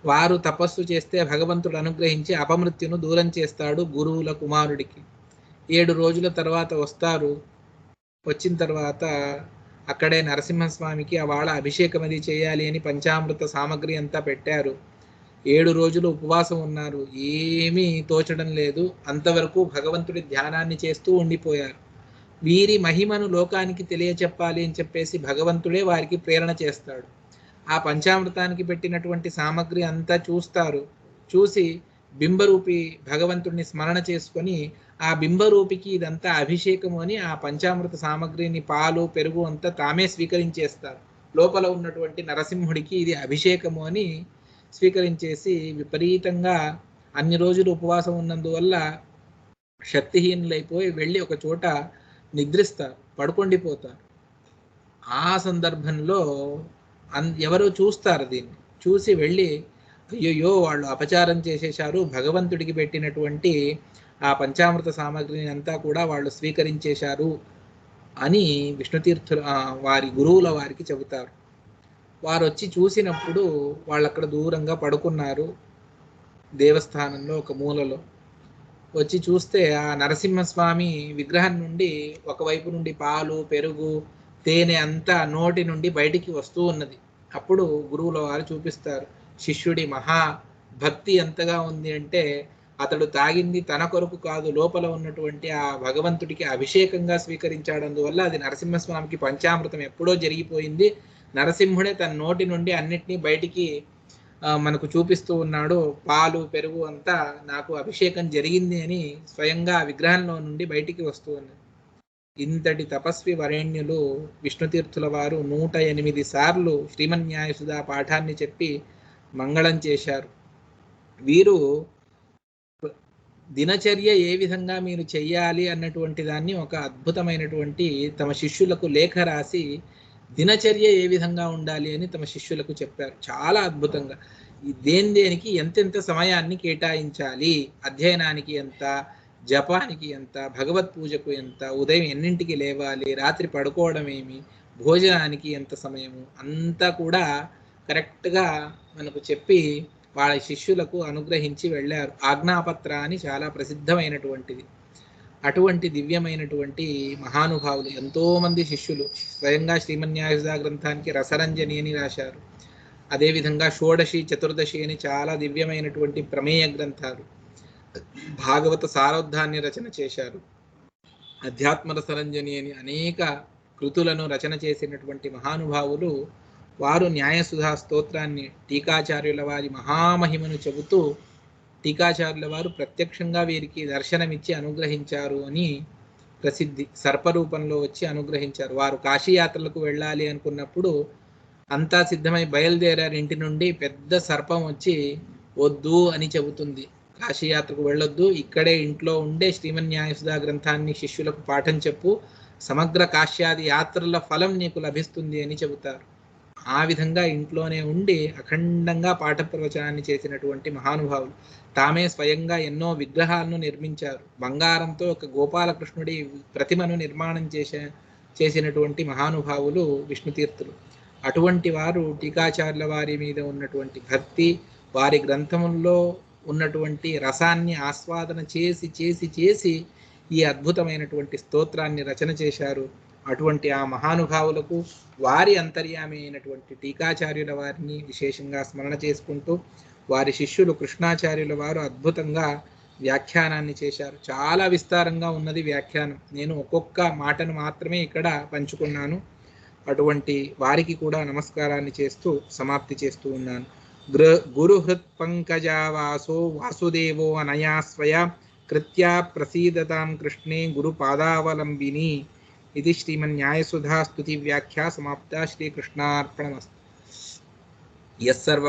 వారు. తపస్సు చేస్తే భగవంతుడు అనుగ్రహించి అపమృత్యును దూరం చేస్తాడు గురువుల కుమారుడికి. 7 రోజుల తర్వాత వస్తారు. వచ్చిన తర్వాత అక్కడే నరసింహస్వామికి వాళ్ళ అభిషేకం అది చేయాలి అని పంచామృత సామగ్రి అంతా పెట్టారు. 7 రోజులు ఉపవాసం ఉన్నారు. ఏమీ తోచడం లేదు. అంతవరకు భగవంతుడి ధ్యానాన్ని చేస్తూ ఉండిపోయారు. వీరి మహిమను లోకానికి తెలియచెప్పాలి అని చెప్పేసి భగవంతుడే వారికి ప్రేరణ చేస్తాడు. ఆ పంచామృతానికి పెట్టినటువంటి సామగ్రి అంతా చూస్తారు. చూసి బింబరూపి భగవంతుడిని స్మరణ చేసుకొని ఆ బింబరూపికి ఇదంతా అభిషేకము అని ఆ పంచామృత సామగ్రిని పాలు పెరుగు అంతా తామే స్వీకరించేస్తారు. లోపల ఉన్నటువంటి నరసింహుడికి ఇది అభిషేకము అని స్వీకరించేసి విపరీతంగా అన్ని రోజులు ఉపవాసం ఉన్నందువల్ల శక్తిహీనులైపోయి వెళ్ళి ఒక చోట నిద్రిస్తారు, పడుకొండిపోతారు. ఆ సందర్భంలో ఎవరో చూస్తారు. దీన్ని చూసి వెళ్ళి అయ్యయ్యో వాళ్ళు అపచారం చేసేశారు, భగవంతుడికి పెట్టినటువంటి ఆ పంచామృత సామగ్రిని అంతా కూడా వాళ్ళు స్వీకరించేశారు అని విష్ణుతీర్థులు వారి గురువుల వారికి చెబుతారు. వారు వచ్చి చూసినప్పుడు వాళ్ళు అక్కడ దూరంగా పడుకున్నారు దేవస్థానంలో ఒక మూలలో. వచ్చి చూస్తే ఆ నరసింహస్వామి విగ్రహం నుండి ఒకవైపు నుండి పాలు పెరుగు తేనె అంతా నోటి నుండి బయటికి వస్తూ ఉన్నది. అప్పుడు గురువుల వారు చూపిస్తారు, శిష్యుడి మహా భక్తి ఎంతగా ఉంది అంటే అతడు తాగింది తన కొరకు కాదు, లోపల ఉన్నటువంటి ఆ భగవంతుడికి అభిషేకంగా స్వీకరించాడు. అందువల్ల అది నరసింహస్వామికి పంచామృతం ఎప్పుడో జరిగిపోయింది. నరసింహుడే తన నోటి నుండి అన్నిటినీ బయటికి మనకు చూపిస్తూ ఉన్నాడు. పాలు పెరుగు అంతా నాకు అభిషేకం జరిగింది అని స్వయంగా విగ్రహంలో నుండి బయటికి వస్తూ ఉన్నది. ఇంతటి తపస్వి వరేణ్యులు విష్ణుతీర్థుల వారు 108 సార్లు శ్రీమన్యాయసుధా పాఠాన్ని చెప్పి మంగళం చేశారు. వీరు దినచర్య ఏ విధంగా మీరు చెయ్యాలి అన్నటువంటి దాన్ని ఒక అద్భుతమైనటువంటి తమ శిష్యులకు లేఖ రాసి దినచర్య ఏ విధంగా ఉండాలి అని తమ శిష్యులకు చెప్పారు. చాలా అద్భుతంగా దేనికి ఎంతెంత సమయాన్ని కేటాయించాలి, అధ్యయనానికి ఎంత, జపానికి ఎంత, భగవత్ పూజకు ఎంత, ఉదయం ఎన్నింటికి లేవాలి, రాత్రి పడుకోవడం ఏమి, భోజనానికి ఎంత సమయము అంతా కూడా కరెక్ట్గా మనకు చెప్పి వాళ్ళ శిష్యులకు అనుగ్రహించి వెళ్ళారు. ఆజ్ఞాపత్ర అని చాలా ప్రసిద్ధమైనటువంటిది. అటువంటి దివ్యమైనటువంటి మహానుభావులు ఎంతోమంది శిష్యులు స్వయంగా శ్రీమన్యాయసుధా గ్రంథానికి రసరంజని అని రాశారు. అదేవిధంగా షోడశి చతుర్దశి అని చాలా దివ్యమైనటువంటి ప్రమేయ గ్రంథాలు, భాగవత సారోద్ధాన్ని రచన చేశారు. అధ్యాత్మ రసరంజని అని అనేక కృతులను రచన చేసినటువంటి మహానుభావులు వారు న్యాయసుధా స్తోత్రాన్ని టీకాచార్యుల వారి మహామహిమను చెబుతూ టీకాచార్యుల వారు ప్రత్యక్షంగా వీరికి దర్శనమిచ్చి అనుగ్రహించారు అని ప్రసిద్ధి. సర్పరూపంలో వచ్చి అనుగ్రహించారు. వారు కాశీయాత్రలకు వెళ్ళాలి అనుకున్నప్పుడు అంతా సిద్ధమై బయలుదేరారు. ఇంటి నుండి పెద్ద సర్పం వచ్చి వద్దు అని చెబుతుంది, కాశీయాత్రకు వెళ్ళొద్దు, ఇక్కడే ఇంట్లో ఉండే శ్రీమన్యాయసుధా గ్రంథాన్ని శిష్యులకు పాఠం చెప్పు, సమగ్ర కాశ్యాది యాత్రల ఫలం నీకు లభిస్తుంది అని చెబుతారు. ఆ విధంగా ఇంట్లోనే ఉండి అఖండంగా పాఠ ప్రవచనాన్ని చేసినటువంటి మహానుభావులు. తామే స్వయంగా ఎన్నో విగ్రహాలను నిర్మించారు. బంగారంతో ఒక గోపాలకృష్ణుడి ప్రతిమను నిర్మాణం చేసినటువంటి మహానుభావులు విష్ణుతీర్థులు. అటువంటి వారు టీకాచార్యుల వారి మీద ఉన్నటువంటి భక్తి, వారి గ్రంథముల్లో ఉన్నటువంటి రసాన్ని ఆస్వాదన చేసి చేసి చేసి ఈ అద్భుతమైనటువంటి స్తోత్రాన్ని రచన చేశారు. అటువంటి ఆ మహానుభావులకు వారి అంతర్యామి అయినటువంటి టీకాచార్యుల వారిని విశేషంగా స్మరణ చేసుకుంటూ వారి శిష్యులు కృష్ణాచార్యుల వారు అద్భుతంగా వ్యాఖ్యానాన్ని చేశారు. చాలా విస్తారంగా ఉన్నది వ్యాఖ్యానం. నేను ఒక్కొక్క మాటను మాత్రమే ఇక్కడ పంచుకున్నాను. అటువంటి వారికి కూడా నమస్కారాన్ని చేస్తూ సమాప్తి చేస్తూ ఉన్నాను. గురుహృత్ పంకజావాసో వాసుదేవో అనయాస్వయ కృత్యా ప్రసీదతాం కృష్ణే గురుపాదావలంబిని. ఇది శ్రీమన్యాయసుధా స్తుతి వ్యాఖ్యా సమాప్త. శ్రీకృష్ణార్పణమస్తు. యస్సర్వ